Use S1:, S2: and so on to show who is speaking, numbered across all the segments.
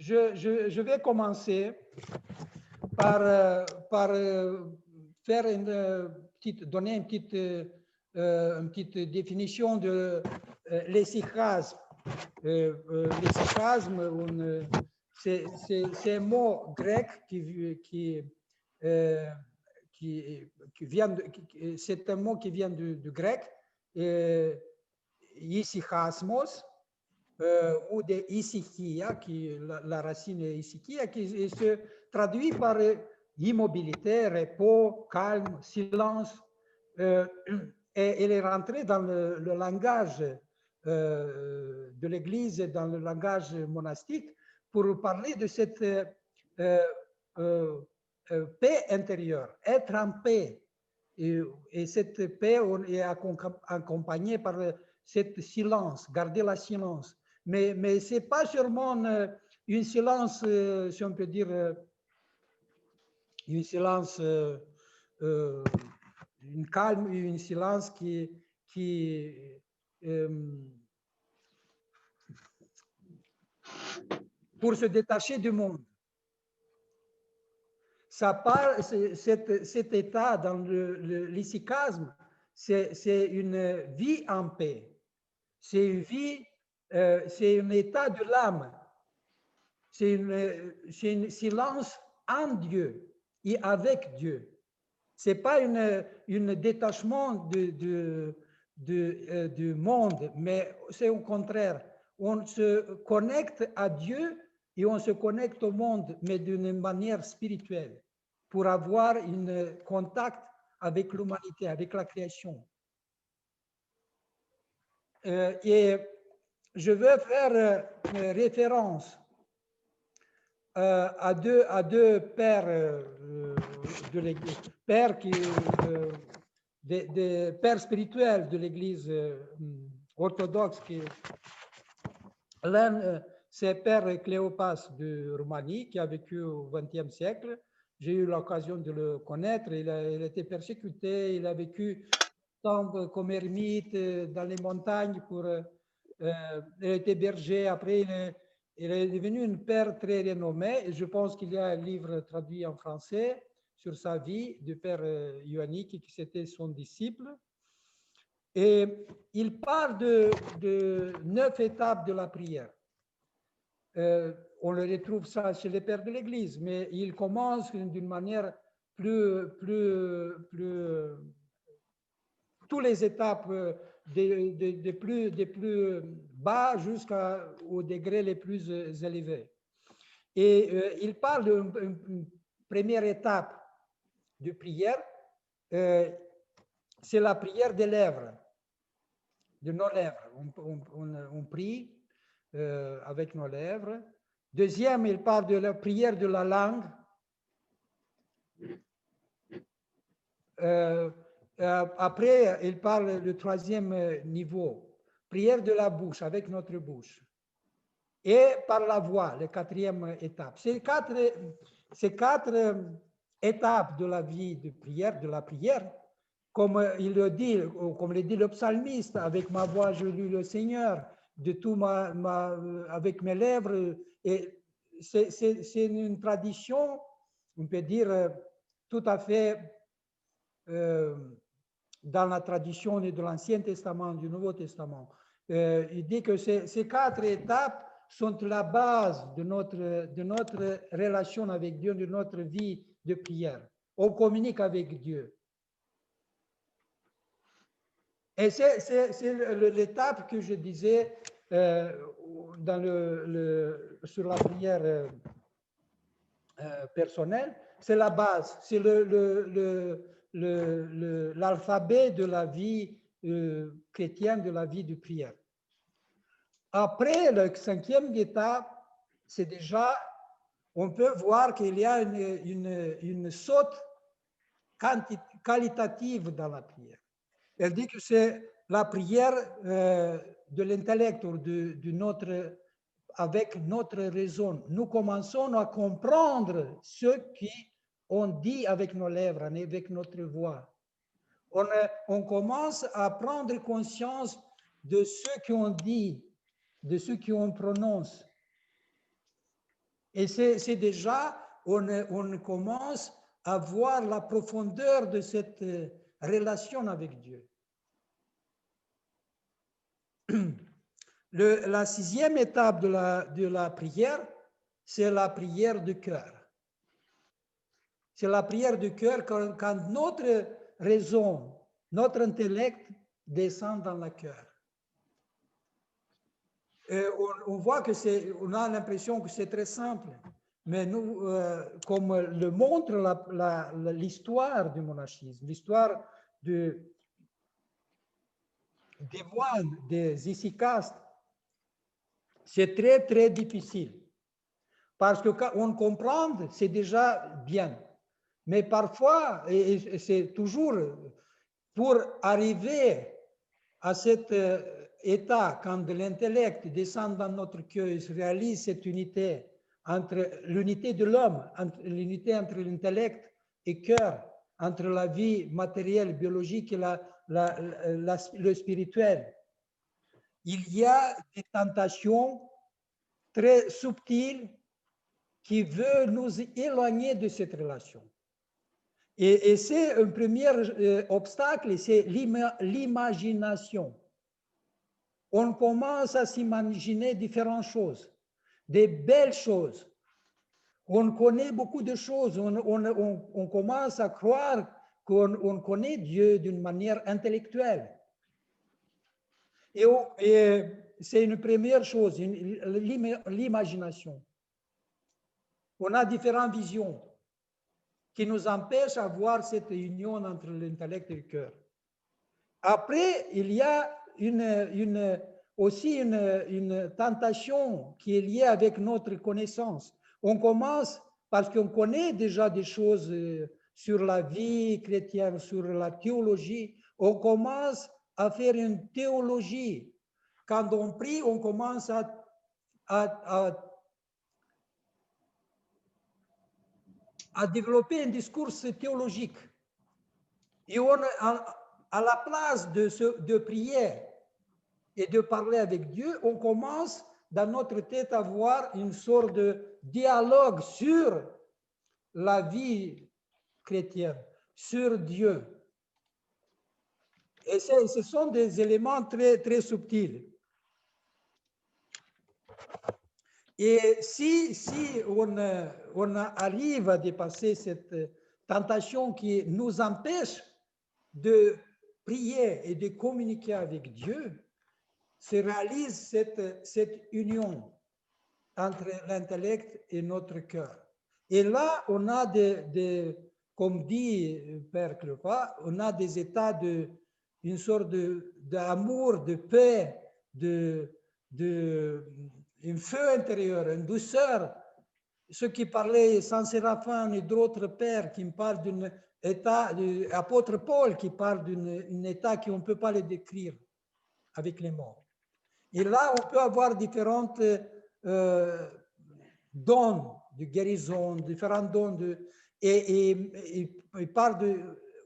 S1: je vais commencer par, faire donner une petite définition de l'essichasme. L'essichasme, c'est un mot grec c'est un mot qui vient du grec, issυχάσμος, ou de issυχία, la racine issυχία, qui se traduit par immobilité, repos, calme, silence. Et elle est rentrée dans le langage de l'Église, dans le langage monastique, pour parler de cette paix intérieure, être en paix. Et cette paix est accompagnée par cette silence, garder la silence. Mais ce n'est pas seulement une silence, si on peut dire, une silence, une calme, une silence qui pour se détacher du monde. Ça part, cet état dans l'issυχάσme, c'est une vie en paix. C'est une vie, c'est un état de l'âme. C'est un silence en Dieu et avec Dieu. Ce n'est pas un détachement du monde, mais c'est au contraire. On se connecte à Dieu et on se connecte au monde, mais d'une manière spirituelle, pour avoir un contact avec l'humanité, avec la création. Et je veux faire référence à deux pères de l'Église, des pères spirituels de l'Église orthodoxe. L'un, c'est Père Cléopas de Roumanie, qui a vécu au XXe siècle. J'ai eu l'occasion de le connaître. Il a été persécuté, il a vécu comme ermite dans les montagnes. Il était berger. Après, il est devenu un père très renommé. Et je pense qu'il y a un livre traduit en français sur sa vie du père Ioannique, qui était son disciple. Et il parle de 9 étapes de la prière. On le retrouve ça chez les pères de l'Église, mais il commence d'une manière toutes les étapes des plus bas jusqu'au degré les plus élevés. Et il parle d'une première étape de prière, c'est la prière des lèvres, de nos lèvres. On prie avec nos lèvres. Deuxième, il parle de la prière de la langue. Après, il parle du troisième niveau, prière de la bouche, avec notre bouche. Et par la voix, la quatrième étape. Ces quatre étapes de la vie de prière, de la prière, comme il le dit, comme le dit le psalmiste, avec ma voix je loue le Seigneur, de tout avec mes lèvres. Et c'est une tradition, on peut dire, tout à fait dans la tradition de l'Ancien Testament, du Nouveau Testament. Il dit que ces quatre étapes sont la base de notre relation avec Dieu, de notre vie de prière. On communique avec Dieu. Et c'est l'étape que je disais sur la prière personnelle, c'est la base, c'est l'alphabet de la vie chrétienne, de la vie de prière. Après, la cinquième étape, c'est déjà, on peut voir qu'il y a une saute qualitative dans la prière. Elle dit que c'est la prière de l'intellect, avec notre raison. Nous commençons à comprendre ce qu'on dit avec nos lèvres, avec notre voix. On commence à prendre conscience de ce qu'on dit, de ce qu'on prononce. Et c'est déjà, on commence à voir la profondeur de cette relation avec Dieu. La sixième étape de la prière, c'est la prière de cœur. C'est la prière de cœur quand notre raison, notre intellect descend dans le cœur. On voit que on a l'impression que c'est très simple, mais nous, comme le montre l'histoire du monachisme, l'histoire des moines, des icicastes, c'est très, très difficile. Parce que quand on comprend, c'est déjà bien. Mais parfois, et c'est toujours pour arriver à cet état, quand l'intellect descend dans notre cœur et se réalise cette unité, l'unité de l'homme, l'unité entre l'intellect et cœur, entre la vie matérielle, biologique et le spirituel. Il y a des tentations très subtiles qui veulent nous éloigner de cette relation. Et c'est un premier obstacle, c'est l'imagination. On commence à s'imaginer différentes choses, des belles choses. On connaît beaucoup de choses, on commence à croire qu'on connaît Dieu d'une manière intellectuelle. Et c'est une première chose, l'imagination. On a différentes visions qui nous empêchent d'avoir cette union entre l'intellect et le cœur. Après, il y a aussi une tentation qui est liée avec notre connaissance. On commence, parce qu'on connaît déjà des choses sur la vie chrétienne, sur la théologie, on commence à faire une théologie. Quand on prie, on commence à développer un discours théologique. Et on, à la place de prier et de parler avec Dieu, on commence dans notre tête à avoir une sorte de dialogue sur la vie chrétienne, sur Dieu. Et ce sont des éléments très, très subtils. Et si on arrive à dépasser cette tentation qui nous empêche de prier et de communiquer avec Dieu, se réalise cette union entre l'intellect et notre cœur. Et là, on a comme dit Père Cléopas, on a des états une sorte d'amour, de paix, un feu intérieur, une douceur. Ceux qui parlaient Saint Séraphin et d'autres pères qui me parlent d'un état, l'apôtre Paul qui parle d'un état qu'on ne peut pas le décrire avec les mots. Et là, on peut avoir différentes dons de guérison, différents dons et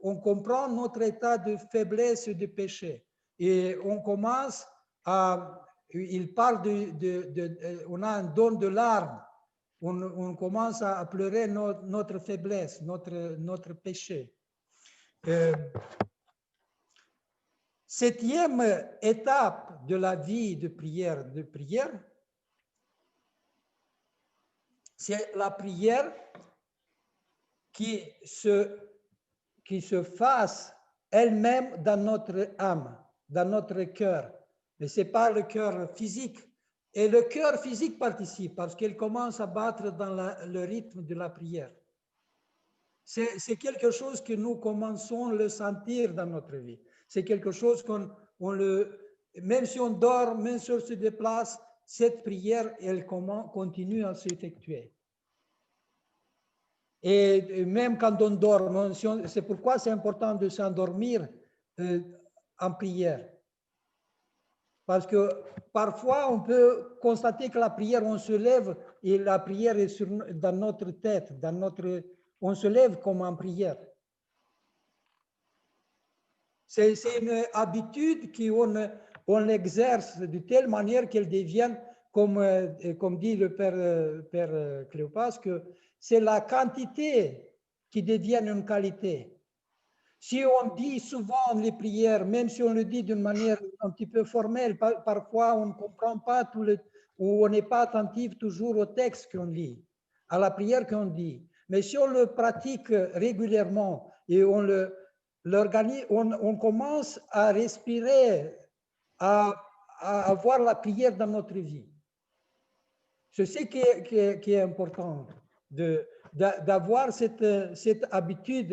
S1: on comprend notre état de faiblesse et de péché. Et on commence il parle on a un don de larmes. On commence à pleurer notre faiblesse, notre péché. Septième étape de la vie de prière, c'est la prière qui se fasse elle-même dans notre âme, dans notre cœur. Mais ce n'est pas le cœur physique. Et le cœur physique participe parce qu'il commence à battre dans le rythme de la prière. C'est quelque chose que nous commençons à le sentir dans notre vie. C'est quelque chose même si on dort, même si on se déplace, cette prière, elle continue à s'effectuer. Et même quand on dort, c'est pourquoi c'est important de s'endormir en prière. Parce que parfois, on peut constater que la prière, on se lève et la prière est dans notre tête, on se lève comme en prière. C'est une habitude qu'on exerce de telle manière qu'elle devient comme dit le père Cléopas, que c'est la quantité qui devient une qualité. Si on dit souvent les prières, même si on le dit d'une manière un petit peu formelle, parfois on ne comprend pas tout ou on n'est pas attentif toujours au texte qu'on lit, à la prière qu'on dit. Mais si on le pratique régulièrement et on l'organise, on commence à respirer, à avoir la prière dans notre vie. C'est ce qui est important, d'avoir cette habitude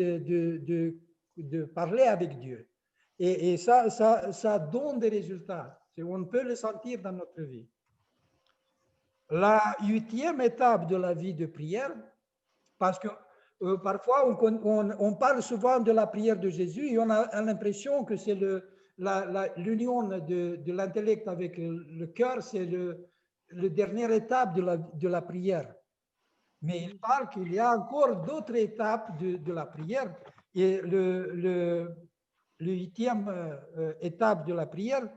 S1: de parler avec Dieu. Et ça donne des résultats. On peut le sentir dans notre vie. La 8e étape de la vie de prière, parce que parfois on parle souvent de la prière de Jésus et on a l'impression que c'est l'union de l'intellect avec le cœur, c'est la dernière étape de la prière. Mais il parle qu'il y a encore d'autres étapes de la prière. Et le 8e étape de la prière,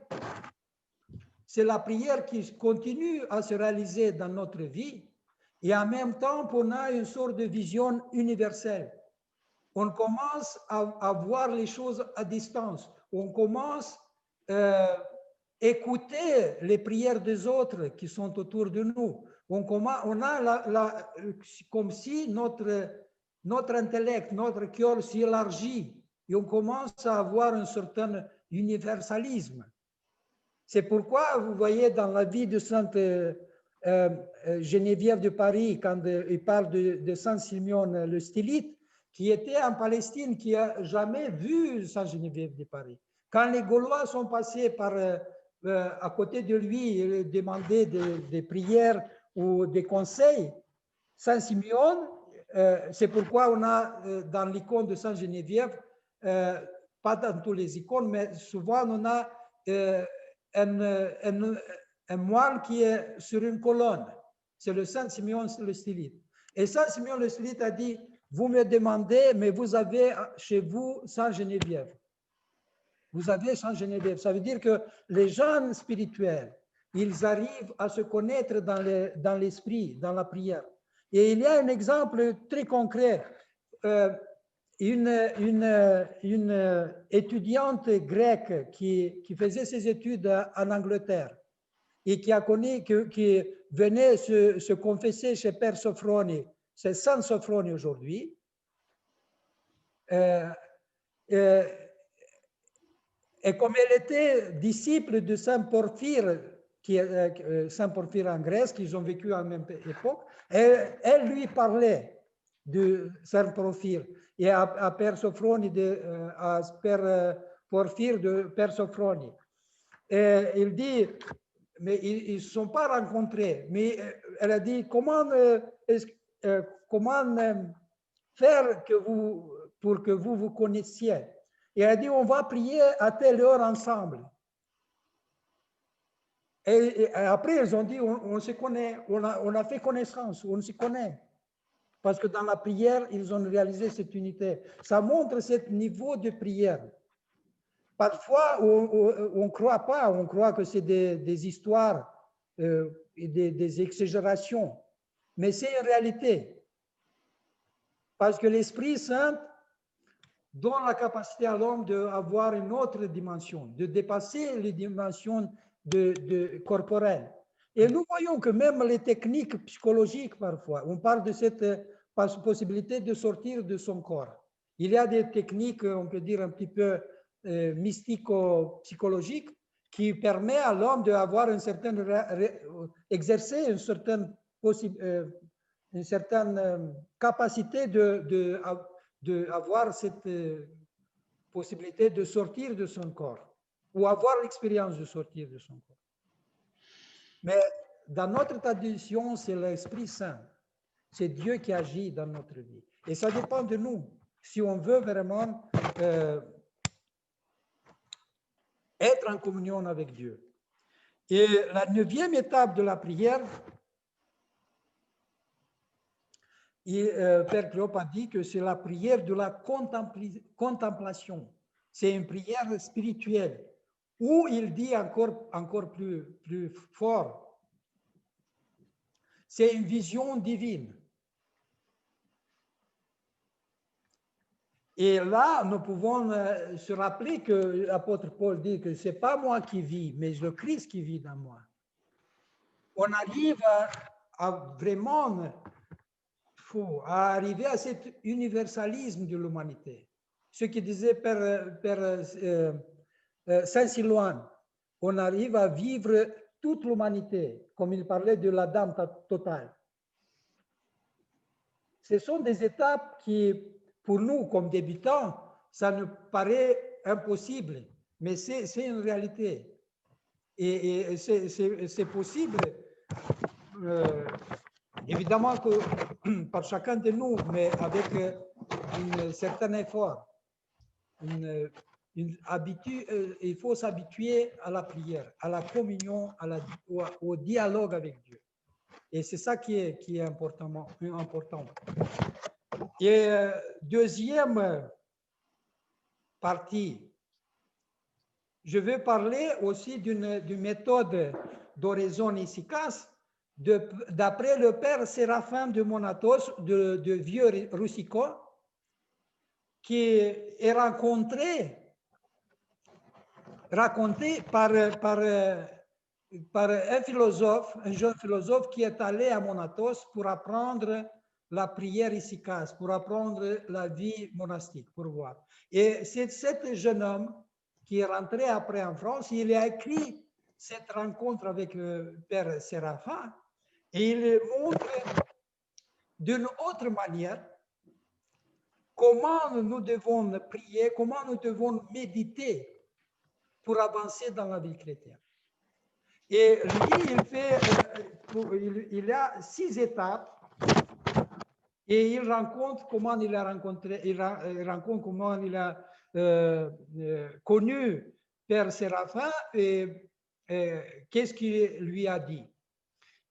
S1: c'est la prière qui continue à se réaliser dans notre vie. Et en même temps, on a une sorte de vision universelle. On commence à voir les choses à distance. On commence à écouter les prières des autres qui sont autour de nous. On a comme si notre intellect, notre cœur s'élargit et on commence à avoir un certain universalisme. C'est pourquoi vous voyez dans la vie de Sainte Geneviève de Paris, quand il parle de Saint Simeon le Stylite, qui était en Palestine, qui n'a jamais vu Sainte Geneviève de Paris. Quand les Gaulois sont passés à côté de lui et demandaient des prières ou des conseils, Saint Simeon, c'est pourquoi on a dans l'icône de Sainte Geneviève, pas dans tous les icônes, mais souvent on a un moine qui est sur une colonne. C'est le Saint Simeon le Stylite. Et Saint Simeon le Stylite a dit, vous me demandez, mais vous avez chez vous Sainte Geneviève. Vous avez Sainte Geneviève. Ça veut dire que les gens spirituels, ils arrivent à se connaître dans l'esprit, dans la prière. Et il y a un exemple très concret. Une étudiante grecque qui faisait ses études en Angleterre et qui venait se confesser chez Père Sophrone, c'est Saint Sophrone aujourd'hui. Et comme elle était disciple de Saint Porphyre, Saint Porphyre en Grèce, qu'ils ont vécu à la même époque, elle lui parlait de Saint Porphyre et à Père Sophrone, à Père Porphyre de Père Sophrone. Et il dit, mais ils ne se sont pas rencontrés, mais elle a dit, comment faire pour que vous vous connaissiez? Et elle a dit, on va prier à telle heure ensemble. Et après, ils ont dit, on se connaît, on a fait connaissance, on se connaît. Parce que dans la prière, ils ont réalisé cette unité. Ça montre ce niveau de prière. Parfois, on ne croit pas, on croit que c'est des histoires et des exagérations. Mais c'est une réalité. Parce que l'Esprit Saint donne la capacité à l'homme d'avoir une autre dimension, de dépasser les dimensions corporelles. Et nous voyons que même les techniques psychologiques, parfois, on parle de cette possibilité de sortir de son corps. Il y a des techniques, on peut dire, un petit peu mystico-psychologiques qui permettent à l'homme d'avoir exercer une certaine capacité d'avoir cette possibilité de sortir de son corps ou avoir l'expérience de sortir de son corps. Mais dans notre tradition, c'est l'Esprit Saint. C'est Dieu qui agit dans notre vie. Et ça dépend de nous. Si on veut vraiment être en communion avec Dieu. Et la 9e étape de la prière, Père Cléope a dit que c'est la prière de la contemplation. C'est une prière spirituelle où il dit encore plus fort c'est une vision divine. Et là, nous pouvons se rappeler que l'apôtre Paul dit que ce n'est pas moi qui vis, mais le Christ qui vit dans moi. On arrive à vraiment à arriver à cet universalisme de l'humanité. Ce que disait Père Saint-Silouan, on arrive à vivre toute l'humanité, comme il parlait de l'Adam total. Ce sont des étapes qui, pour nous, comme débutants, ça nous paraît impossible, mais c'est une réalité. Et c'est possible, évidemment, que par chacun de nous, mais avec un certain effort. Il faut s'habituer à la prière, à la communion, au dialogue avec Dieu. Et c'est ça qui est important. Et deuxième partie, je veux parler aussi d'une méthode d'oraison efficace d'après le père Séraphin de Monatos, de Vieux-Roussicot, qui est raconté par un philosophe, un jeune philosophe qui est allé à Monatos pour apprendre la prière efficace, pour apprendre la vie monastique, pour voir. Et c'est cet jeune homme qui est rentré après en France, il a écrit cette rencontre avec le père Séraphin et il montre d'une autre manière comment nous devons prier, comment nous devons méditer pour avancer dans la vie chrétienne. Et lui, il a 6 étapes et il raconte comment il a rencontré, il raconte comment il a connu Père Séraphin et qu'est-ce qu'il lui a dit.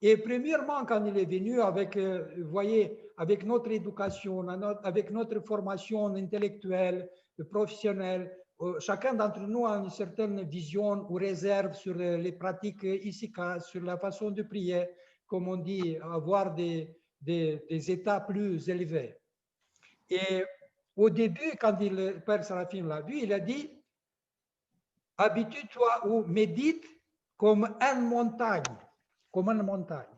S1: Et premièrement, quand il est venu avec, vous voyez, avec notre éducation, avec notre formation intellectuelle, professionnelle, chacun d'entre nous a une certaine vision ou réserve sur les pratiques efficaces, sur la façon de prier, comme on dit, avoir des états plus élevés. Et au début, quand le Père Séraphin l'a vu, il a dit, habitue-toi ou médite comme une montagne. Comme une montagne.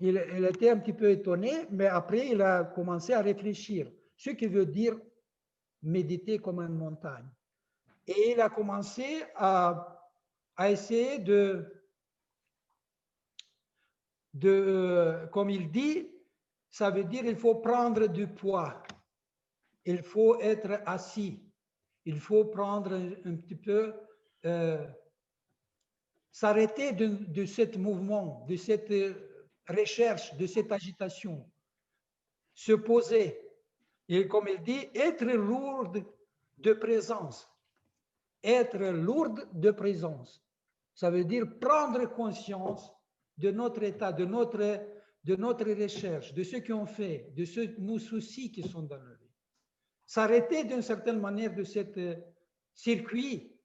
S1: Il était un petit peu étonné, mais après, il a commencé à réfléchir, ce qui veut dire méditer comme une montagne. Et il a commencé à essayer comme il dit, ça veut dire qu'il faut prendre du poids, il faut être assis, il faut prendre un petit peu... s'arrêter de ce mouvement, de cette recherche, de cette agitation, se poser, et comme il dit, être lourde de présence. Être lourde de présence. Ça veut dire prendre conscience de notre état, de notre recherche, de ce qu'on fait, de nos soucis qui sont dans la vie. S'arrêter d'une certaine manière de ce circuit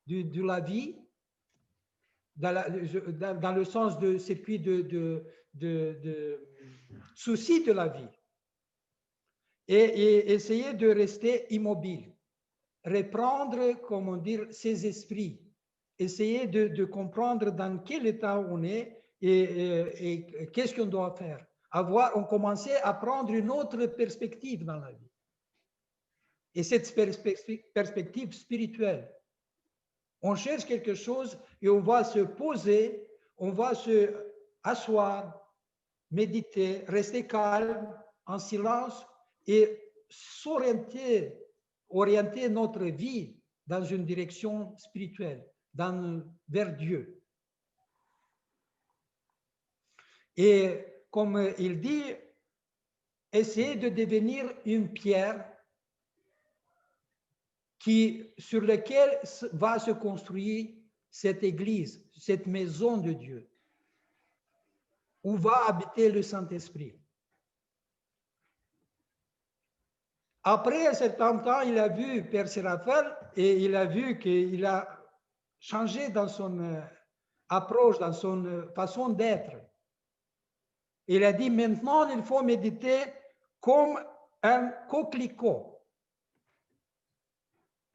S1: de la vie, dans le sens de circuit de soucis de la vie, et essayer de rester immobile, reprendre, comment dire, ses esprits, essayer de comprendre dans quel état on est et qu'est-ce qu'on doit faire. On commençait à prendre une autre perspective dans la vie. Et cette perspective spirituelle, on cherche quelque chose et on va se poser, on va se asseoir, méditer, rester calme, en silence et orienter notre vie dans une direction spirituelle, vers Dieu. Et comme il dit, essayer de devenir une pierre sur laquelle va se construire cette église, cette maison de Dieu, où va habiter le Saint-Esprit. Après un certain temps, il a vu Père Séraphin et il a vu qu'il a changé dans son approche, dans son façon d'être. Il a dit, maintenant, il faut méditer comme un coquelicot.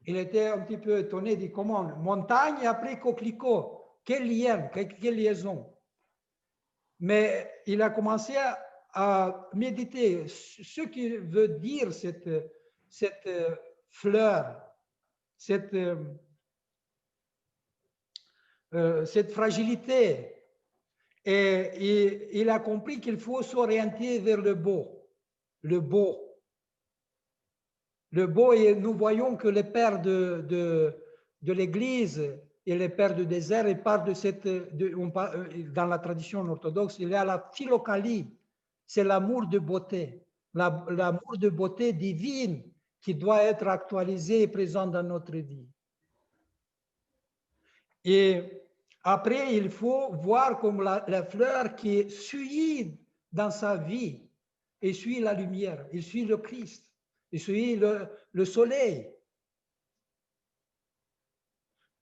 S1: Il était un petit peu étonné, il dit, comment? Montagne et après coquelicot. Quel lien, quelle liaison? Mais il a commencé à méditer ce qui veut dire cette fleur, cette fragilité. Et il a compris qu'il faut s'orienter vers le beau. Le beau. Le beau, et nous voyons que les pères de l'Église et les pères du désert, ils parlent dans la tradition orthodoxe, il y a la philokalie, c'est l'amour de beauté, l'amour de beauté divine qui doit être actualisé et présent dans notre vie. Et après, il faut voir comme la fleur qui suit dans sa vie, et suit la lumière, il suit le Christ, il suit le soleil.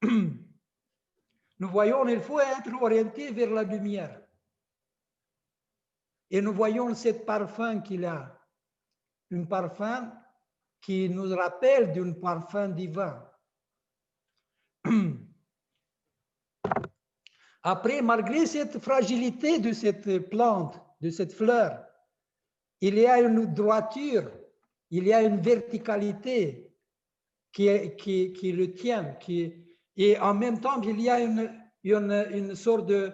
S1: Nous voyons, il faut être orienté vers la lumière. Et nous voyons ce parfum qu'il a, un parfum qui nous rappelle d'un parfum divin. Après, malgré cette fragilité de cette plante, de cette fleur, il y a une droiture, il y a une verticalité qui le tient, et en même temps, il y a une sorte de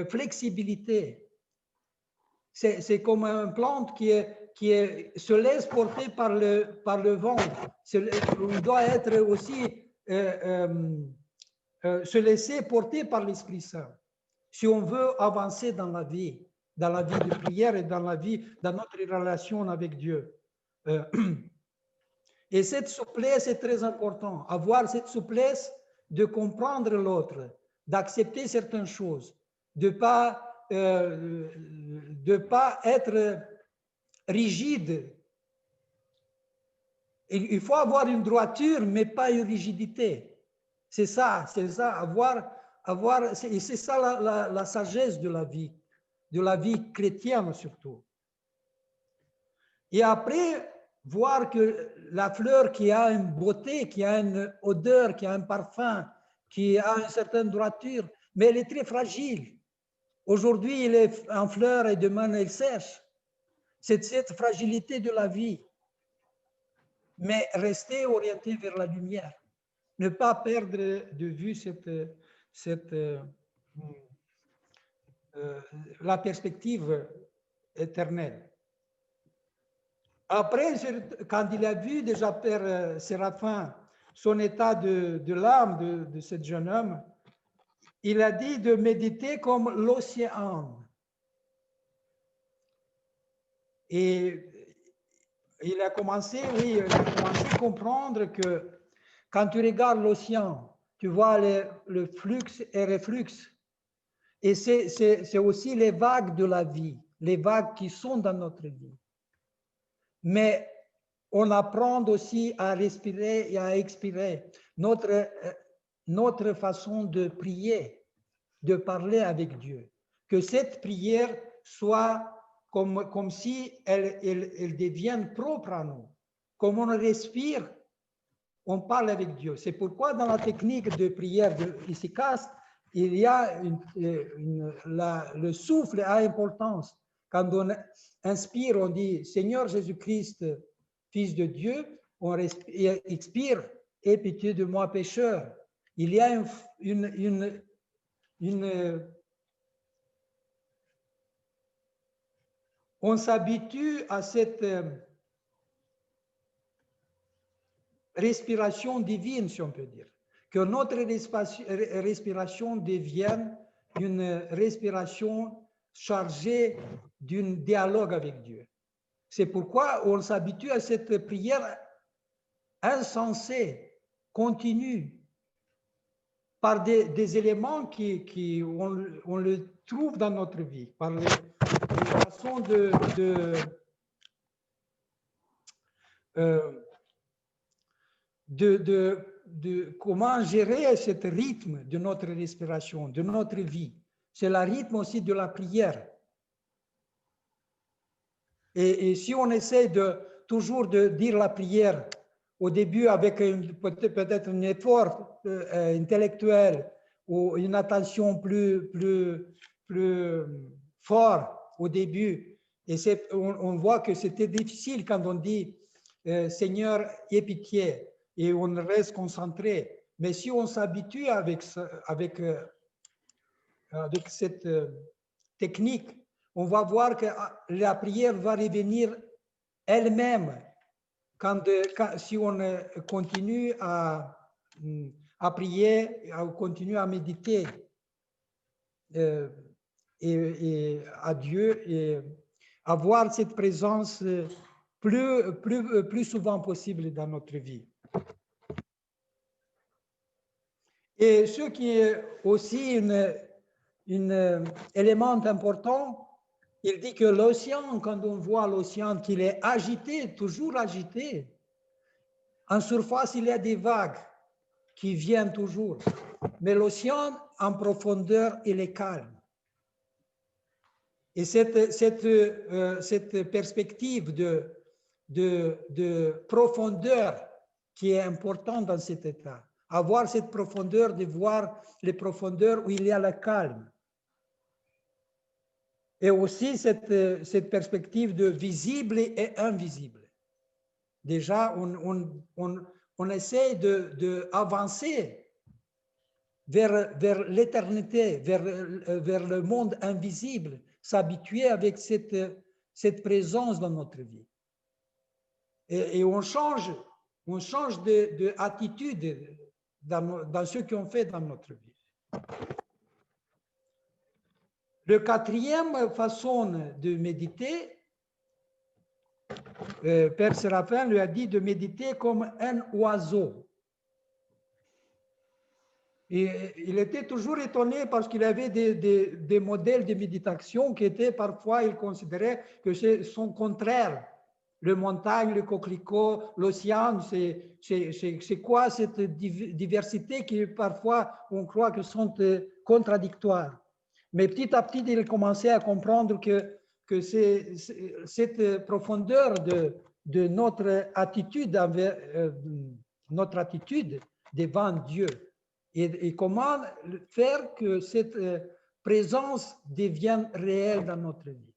S1: flexibilité. C'est comme une plante qui se laisse porter par le vent. On doit être aussi se laisser porter par l'Esprit Saint. Si on veut avancer dans la vie de prière et dans notre relation avec Dieu. Et cette souplesse est très importante. Avoir cette souplesse de comprendre l'autre, d'accepter certaines choses, de pas être rigide. Il faut avoir une droiture, mais pas une rigidité. C'est ça, et c'est ça la sagesse de la vie chrétienne surtout. Et après, voir que la fleur qui a une beauté, qui a une odeur, qui a un parfum, qui a une certaine droiture, mais elle est très fragile. Aujourd'hui, il est en fleur et demain, elle sèche. C'est cette fragilité de la vie. Mais rester orienté vers la lumière. Ne pas perdre de vue la perspective éternelle. Après, quand il a vu déjà Père Séraphin son état de l'âme de ce jeune homme, il a dit de méditer comme l'océan. Et il a commencé à comprendre que quand tu regardes l'océan, tu vois le flux et reflux. Et c'est aussi les vagues de la vie, les vagues qui sont dans notre vie. Mais on apprend aussi à respirer et à expirer. Notre façon de prier, de parler avec Dieu. Que cette prière soit comme si elle devienne propre à nous. Comme on respire, on parle avec Dieu. C'est pourquoi dans la technique de prière efficace, il y a le souffle a importance. Quand on inspire, on dit Seigneur Jésus-Christ, Fils de Dieu, on expire, aie pitié de moi pécheur. Il y a on s'habitue à cette respiration divine, si on peut dire. Que notre respiration devienne une respiration chargée d'un dialogue avec Dieu. C'est pourquoi on s'habitue à cette prière insensée, continue, par des éléments on le trouve dans notre vie, par les façons de comment gérer ce rythme de notre respiration, de notre vie. C'est le rythme aussi de la prière. Et si on essaie toujours de dire la prière au début avec peut-être un effort intellectuel ou une attention plus fort au début, et on voit que c'était difficile quand on dit Seigneur, aie pitié, et on reste concentré. Mais si on s'habitue avec cette technique, on va voir que la prière va revenir elle-même si on continue à prier, à continuer à méditer et à Dieu et avoir cette présence plus souvent possible dans notre vie. Et ce qui est aussi un élément important, il dit que l'océan, quand on voit l'océan, qu'il est agité, toujours agité, en surface, il y a des vagues qui viennent toujours. Mais l'océan, en profondeur, il est calme. Et cette perspective de profondeur qui est importante dans cet état. Avoir cette profondeur, de voir les profondeurs où il y a le calme. Et aussi cette perspective de visible et invisible. Déjà, on essaie d'avancer vers l'éternité, vers le monde invisible, s'habituer avec cette présence dans notre vie. Et on change d'attitude dans ce qu'on fait dans notre vie. La quatrième façon de méditer, Père Séraphin lui a dit de méditer comme un oiseau. Et il était toujours étonné parce qu'il avait des modèles de méditation qui étaient parfois, il considérait que sont contraires. Le montagne, le coquelicot, l'océan, c'est quoi cette diversité qui parfois on croit que sont contradictoires. Mais petit à petit, il commençait à comprendre que cette profondeur de notre attitude devant Dieu et comment faire que cette présence devienne réelle dans notre vie.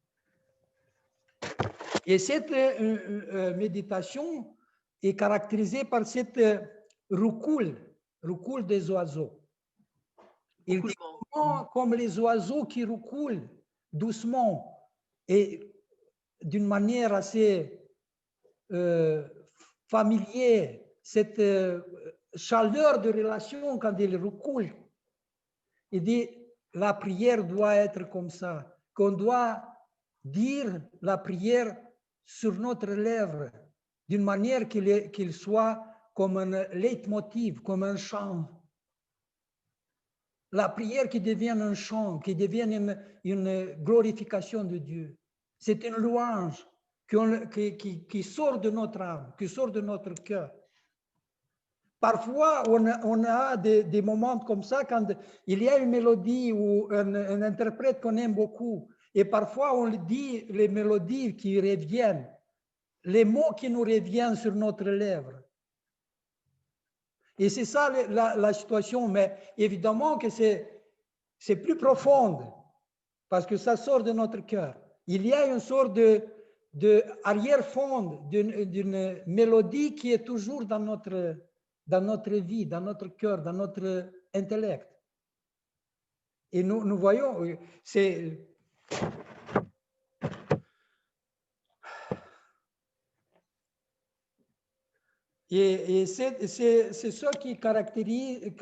S1: Et cette méditation est caractérisée par cette roucoule des oiseaux. Il dit comme les oiseaux qui roucoulent doucement et d'une manière assez familière, cette chaleur de relation quand ils roucoulent. Il dit, la prière doit être comme ça, qu'on doit dire la prière sur notre lèvre, d'une manière qu'il soit comme un leitmotiv, comme un chant. La prière qui devient un chant, qui devient une glorification de Dieu. C'est une louange qui sort de notre âme, qui sort de notre cœur. Parfois, on a des moments comme ça quand il y a une mélodie ou un interprète qu'on aime beaucoup. Et parfois, on dit les mélodies qui reviennent, les mots qui nous reviennent sur notre lèvre. Et c'est ça la situation, mais évidemment que c'est plus profond parce que ça sort de notre cœur. Il y a une sorte de arrière-fond d'une mélodie qui est toujours dans notre vie, dans notre cœur, dans notre intellect. Et nous voyons, c'est... Et c'est ce qui caractérise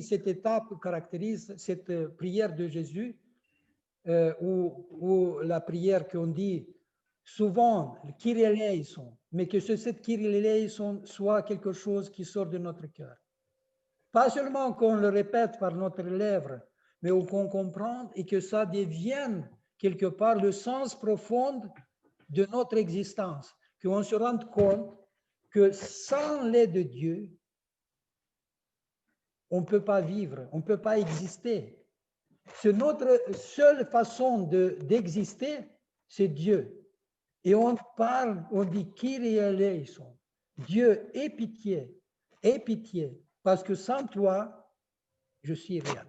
S1: cette étape, caractérise cette prière de Jésus, ou la prière qu'on dit souvent, le Kyrie eleison, mais que cette Kyrie eleison soit quelque chose qui sort de notre cœur. Pas seulement qu'on le répète par notre lèvre, mais qu'on comprenne et que ça devienne quelque part le sens profond de notre existence, qu'on se rende compte que sans l'aide de Dieu, on ne peut pas vivre, on ne peut pas exister. C'est notre seule façon d'exister, c'est Dieu. Et on parle, on dit Kyrie eleison, Dieu, aie pitié, parce que sans toi, je suis rien.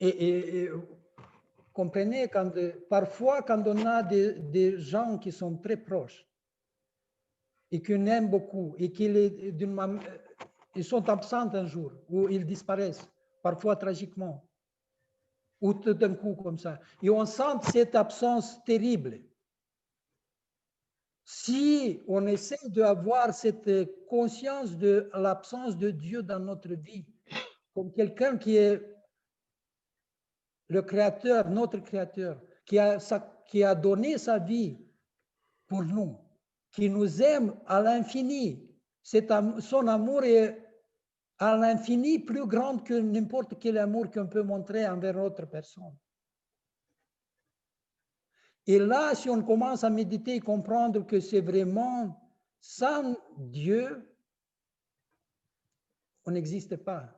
S1: Et comprenez, parfois, quand on a des gens qui sont très proches et qu'on aime beaucoup et ils sont absents un jour ou ils disparaissent, parfois tragiquement, ou tout d'un coup comme ça, et on sent cette absence terrible. Si on essaie d'avoir cette conscience de l'absence de Dieu dans notre vie, comme quelqu'un qui est le Créateur, notre Créateur, qui a donné sa vie pour nous, qui nous aime à l'infini, son amour est à l'infini plus grand que n'importe quel amour qu'on peut montrer envers autre personne. Et là, si on commence à méditer et comprendre que c'est vraiment sans Dieu, on n'existe pas.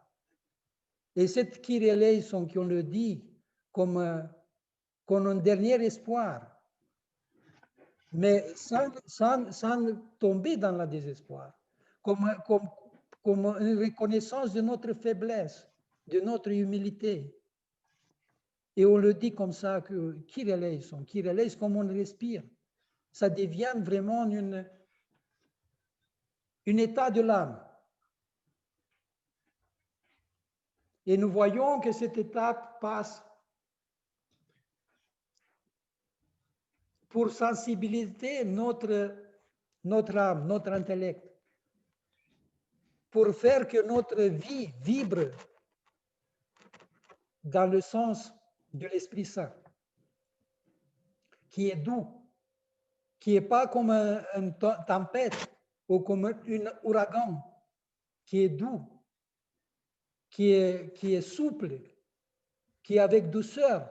S1: Et cette Kyrie eleison qu'on le dit comme un dernier espoir, mais sans tomber dans le désespoir, comme une reconnaissance de notre faiblesse, de notre humilité. Et on le dit comme ça, que Kyrie eleison, comme on respire, ça devient vraiment un état de l'âme. Et nous voyons que cette étape passe pour sensibiliser notre âme, notre intellect, pour faire que notre vie vibre dans le sens de l'Esprit Saint, qui est doux, qui n'est pas comme une tempête ou comme un ouragan, qui est doux, qui est souple, qui est avec douceur.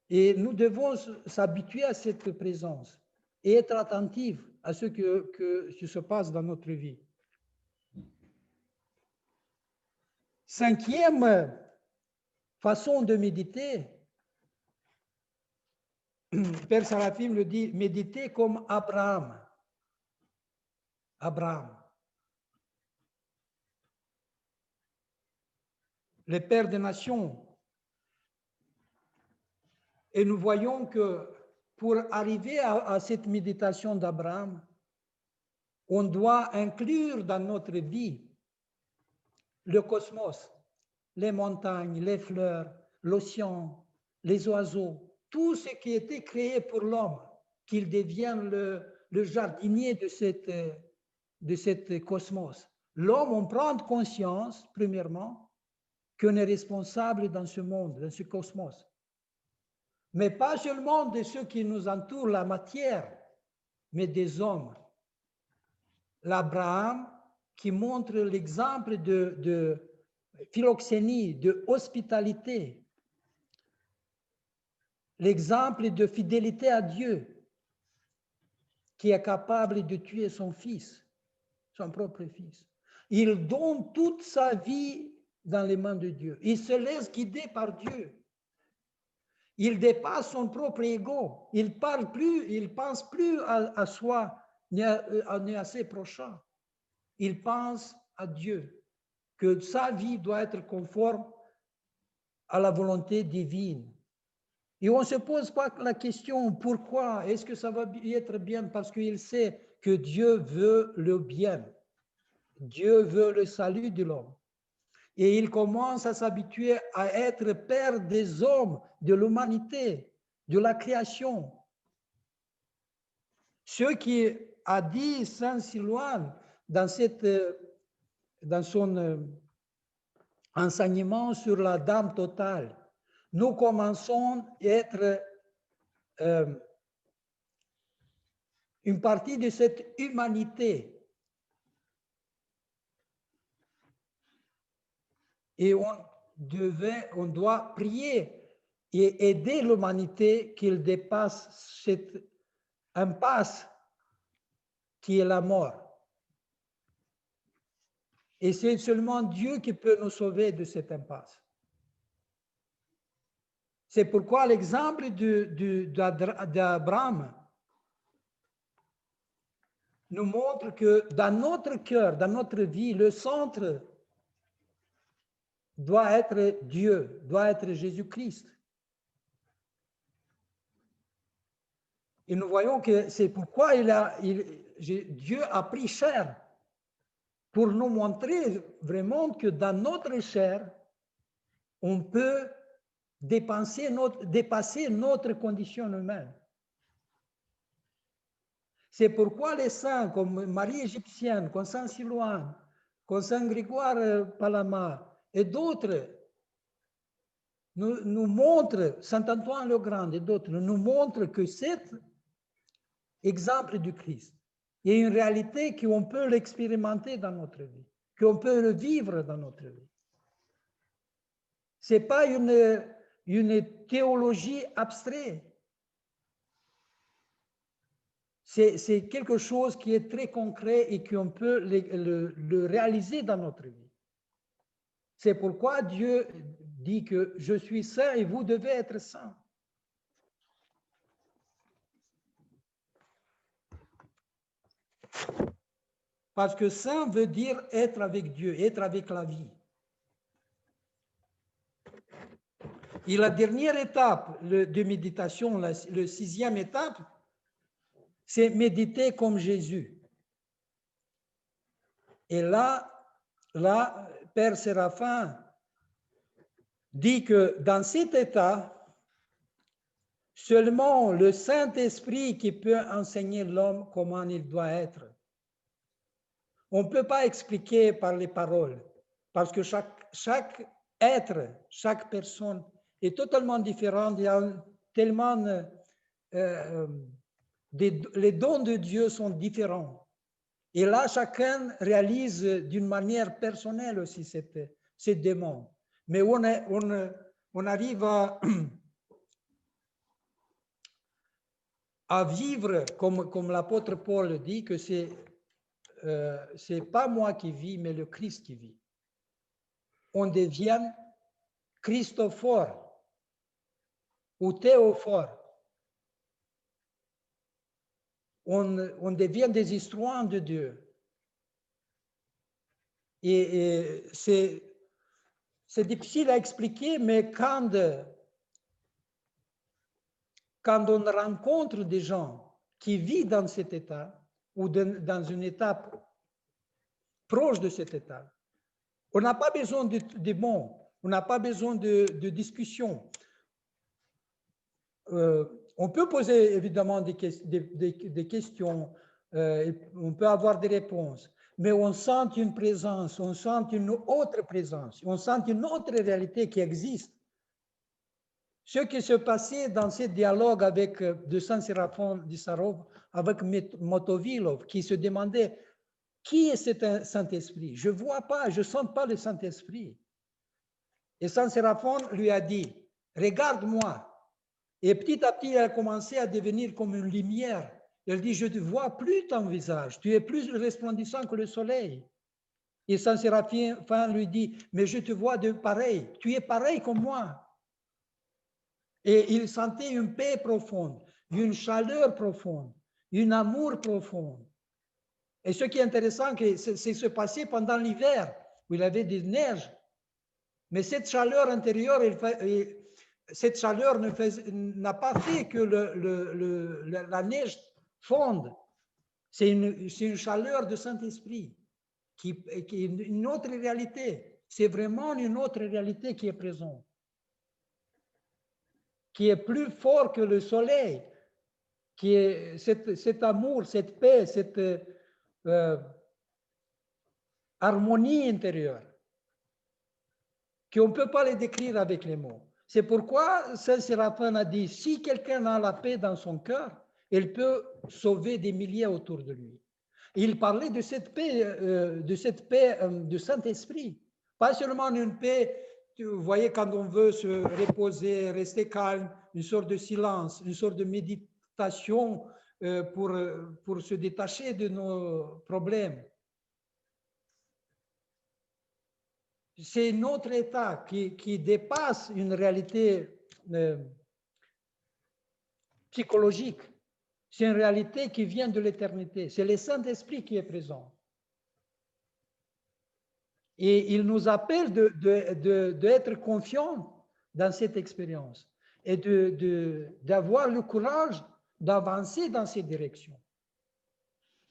S1: Et nous devons s'habituer à cette présence et être attentifs à ce qui se passe dans notre vie. Cinquième façon de méditer, Père Seraphim le dit, méditer comme Abraham. Abraham, le père des nations. Et nous voyons que pour arriver à cette méditation d'Abraham, on doit inclure dans notre vie le cosmos, les montagnes, les fleurs, l'océan, les oiseaux, tout ce qui a été créé pour l'homme, qu'il devienne le jardinier de cette cosmos. L'homme, on prend conscience, premièrement, qu'on est responsable dans ce monde, dans ce cosmos. Mais pas seulement de ceux qui nous entourent, la matière, mais des hommes. L'Abraham qui montre l'exemple de philoxénie, de hospitalité, l'exemple de fidélité à Dieu, qui est capable de tuer son fils, son propre fils. Il donne toute sa vie dans les mains de Dieu. Il se laisse guider par Dieu. Il dépasse son propre ego. Il parle plus, il pense plus à soi ni à ses prochains. Il pense à Dieu, que sa vie doit être conforme à la volonté divine. Et on ne se pose pas la question, pourquoi? Est-ce que ça va être bien? Parce qu'il sait que Dieu veut le bien. Dieu veut le salut de l'homme. Et il commence à s'habituer à être père des hommes, de l'humanité, de la création. Ce qui a dit Saint Silouan dans son enseignement sur la dame totale, nous commençons à être une partie de cette humanité. Et on doit prier et aider l'humanité qu'il dépasse cette impasse qui est la mort. Et c'est seulement Dieu qui peut nous sauver de cette impasse. C'est pourquoi l'exemple d'Abraham nous montre que dans notre cœur, dans notre vie, le centre doit être Dieu, doit être Jésus-Christ. Et nous voyons que c'est pourquoi Dieu a pris chair pour nous montrer vraiment que dans notre chair, on peut dépasser notre condition humaine. C'est pourquoi les saints comme Marie égyptienne, comme Saint Silouan, comme Saint Grégoire Palama et d'autres nous montrent, Saint Antoine le Grand et d'autres nous montrent que cet exemple du Christ est une réalité qu'on peut l'expérimenter dans notre vie, qu'on peut le vivre dans notre vie. Ce n'est pas une théologie abstraite. C'est quelque chose qui est très concret et qu'on peut le réaliser dans notre vie. C'est pourquoi Dieu dit que je suis saint et vous devez être saints. Parce que saint veut dire être avec Dieu, être avec la vie. Et la dernière étape de méditation, le 6e étape, c'est méditer comme Jésus. Et là, Père Séraphin dit que dans cet état, seulement le Saint-Esprit qui peut enseigner l'homme comment il doit être. On ne peut pas expliquer par les paroles, parce que chaque être, chaque personne est totalement différente. Il y a tellement... les dons de Dieu sont différents. Et là, chacun réalise d'une manière personnelle aussi ces démons. Mais on arrive à vivre, comme l'apôtre Paul dit, que c'est pas moi qui vis, mais le Christ qui vit. On devient Christophore ou Théophore. On devient des instruments de Dieu. Et c'est difficile à expliquer, mais quand on rencontre des gens qui vivent dans cet état, ou dans une étape proche de cet état, on n'a pas besoin de mots, on n'a pas besoin de discussion. On peut poser évidemment des questions, on peut avoir des réponses, mais on sent une présence, on sent une autre présence, on sent une autre réalité qui existe. Ce qui se passait dans ce dialogue avec de Saint-Séraphin de Sarov, avec Motovilov, qui se demandait qui est cet Saint-Esprit? Je ne vois pas, je ne sens pas le Saint-Esprit. Et Saint-Séraphin lui a dit, regarde-moi. Et petit à petit, il a commencé à devenir comme une lumière. Il dit, je ne vois plus ton visage, tu es plus resplendissant que le soleil. Et Saint-Séraphin lui dit, mais je te vois de pareil, tu es pareil comme moi. Et il sentait une paix profonde, une chaleur profonde, un amour profond. Et ce qui est intéressant, c'est se passait pendant l'hiver, où il y avait des neiges. Mais cette chaleur intérieure, cette chaleur n'a pas fait que la neige fonde. C'est une chaleur de Saint-Esprit, qui est une autre réalité. C'est vraiment une autre réalité qui est présente, qui est plus fort que le soleil, qui est cet amour, cette paix, cette harmonie intérieure, qu'on ne peut pas les décrire avec les mots. C'est pourquoi Saint Séraphin a dit, si quelqu'un a la paix dans son cœur, il peut sauver des milliers autour de lui. Il parlait de cette paix de Saint-Esprit, pas seulement une paix. Vous voyez, quand on veut se reposer, rester calme, une sorte de silence, une sorte de méditation pour se détacher de nos problèmes. C'est notre état qui dépasse une réalité psychologique. C'est une réalité qui vient de l'éternité. C'est le Saint-Esprit qui est présent. Et il nous appelle d'être confiants dans cette expérience et d'avoir le courage d'avancer dans cette direction.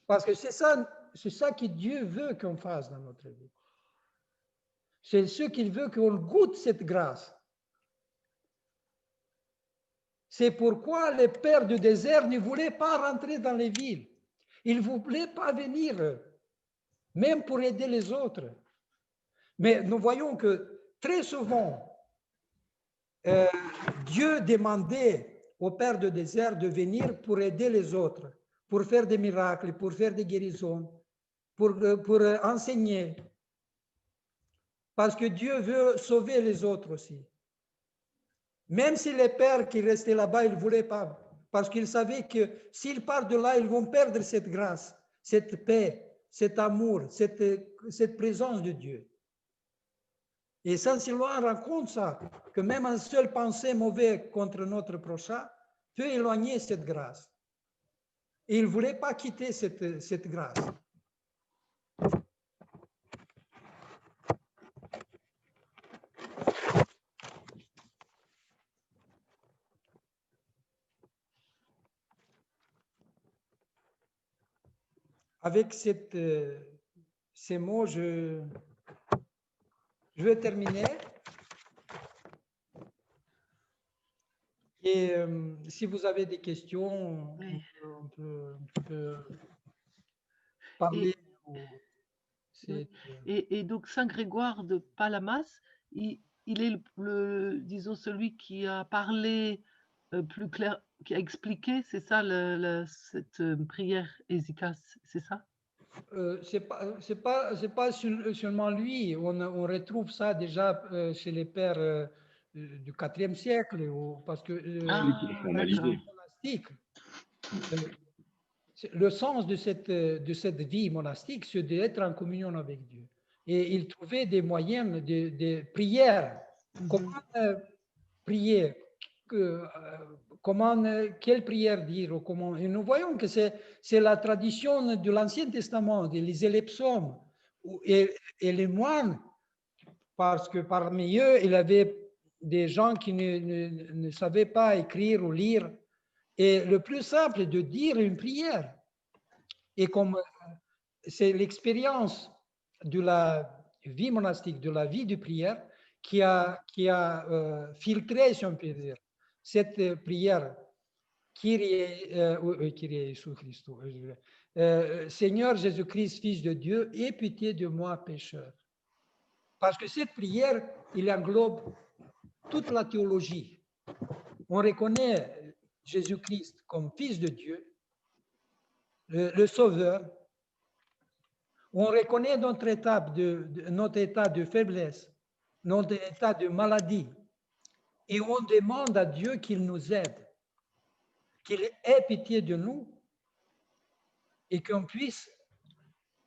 S1: Parce que c'est ça que Dieu veut qu'on fasse dans notre vie. C'est ce qu'il veut qu'on goûte cette grâce. C'est pourquoi les pères du désert ne voulaient pas rentrer dans les villes. Ils ne voulaient pas venir, même pour aider les autres. Mais nous voyons que très souvent, Dieu demandait aux pères du désert de venir pour aider les autres, pour faire des miracles, pour faire des guérisons, pour enseigner. Parce que Dieu veut sauver les autres aussi. Même si les pères qui restaient là-bas, ils ne voulaient pas. Parce qu'ils savaient que s'ils partent de là, ils vont perdre cette grâce, cette paix, cet amour, cette présence de Dieu. Et Saint-Silouan raconte ça, que même un seul pensée mauvais contre notre prochain peut éloigner cette grâce. Et il ne voulait pas quitter cette grâce. Avec ces mots, je vais terminer. Et si vous avez des questions,
S2: Oui.
S1: on peut parler.
S2: Et donc, Saint Grégoire de Palamas, il est disons, celui qui a parlé plus clair, qui a expliqué, c'est ça, cette prière efficace, c'est ça?
S1: C'est pas seulement lui. On retrouve ça déjà chez les pères du IVe siècle, parce que monastique, le sens de cette vie monastique, c'est d'être en communion avec Dieu. Et il trouvait des moyens de prière. Comment prier? Quelle prière dire? Et nous voyons que c'est la tradition de l'Ancien Testament, de liser les psaumes et les moines, parce que parmi eux, il y avait des gens qui ne savaient pas écrire ou lire. Et le plus simple est de dire une prière. Et comme c'est l'expérience de la vie monastique, de la vie de prière, qui a filtré, si on peut dire, cette prière. Kyrie Jésus Christ, Seigneur Jésus-Christ, Fils de Dieu, aie pitié de moi, pécheur. Parce que cette prière, il englobe toute la théologie. On reconnaît Jésus-Christ comme Fils de Dieu, le Sauveur. On reconnaît notre état de faiblesse, notre état de maladie. Et on demande à Dieu qu'il nous aide, qu'il ait pitié de nous et qu'on puisse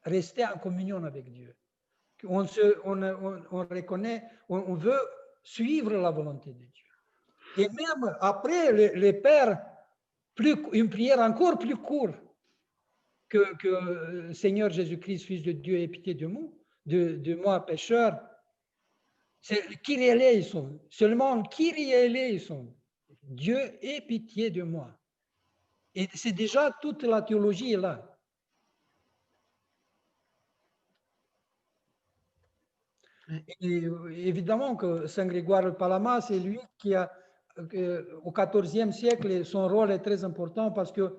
S1: rester en communion avec Dieu. On reconnaît, on veut suivre la volonté de Dieu. Et même après, les pères, une prière encore plus courte que Seigneur Jésus-Christ, Fils de Dieu, aie pitié de moi, pécheur. C'est Kyrie eleison, seulement Kyrie eleison. Dieu ait pitié de moi. Et c'est déjà toute la théologie est là. Et évidemment que Saint Grégoire de Palamas, c'est lui qui a, au XIVe siècle, son rôle est très important parce que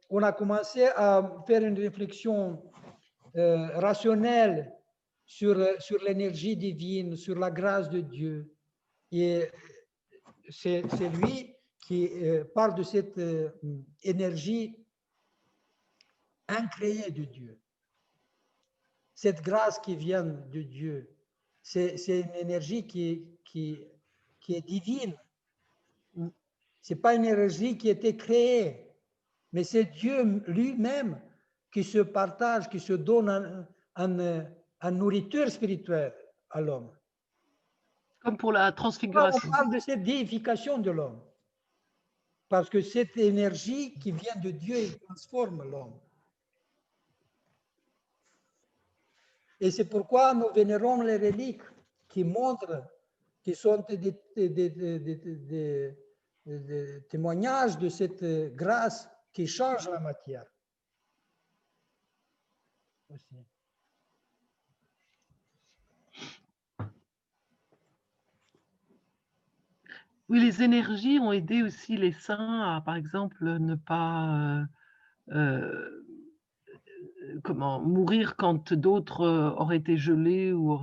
S1: on a commencé à faire une réflexion rationnelle sur l'énergie divine, sur la grâce de Dieu. Et c'est lui qui parle de cette énergie incréée de Dieu. Cette grâce qui vient de Dieu, c'est une énergie qui est divine. Ce n'est pas une énergie qui a été créée, mais c'est Dieu lui-même qui se partage, qui se donne en nourriture spirituelle à l'homme.
S2: Comme pour la
S1: On
S2: transfiguration.
S1: parle de cette déification de l'homme. Parce que cette énergie qui vient de Dieu, elle transforme l'homme. Et c'est pourquoi nous vénérons les reliques qui montrent, qui sont des témoignages de cette grâce qui change la matière. Aussi.
S2: Oui, les énergies ont aidé aussi les saints à, par exemple, ne pas mourir quand d'autres auraient été gelés ou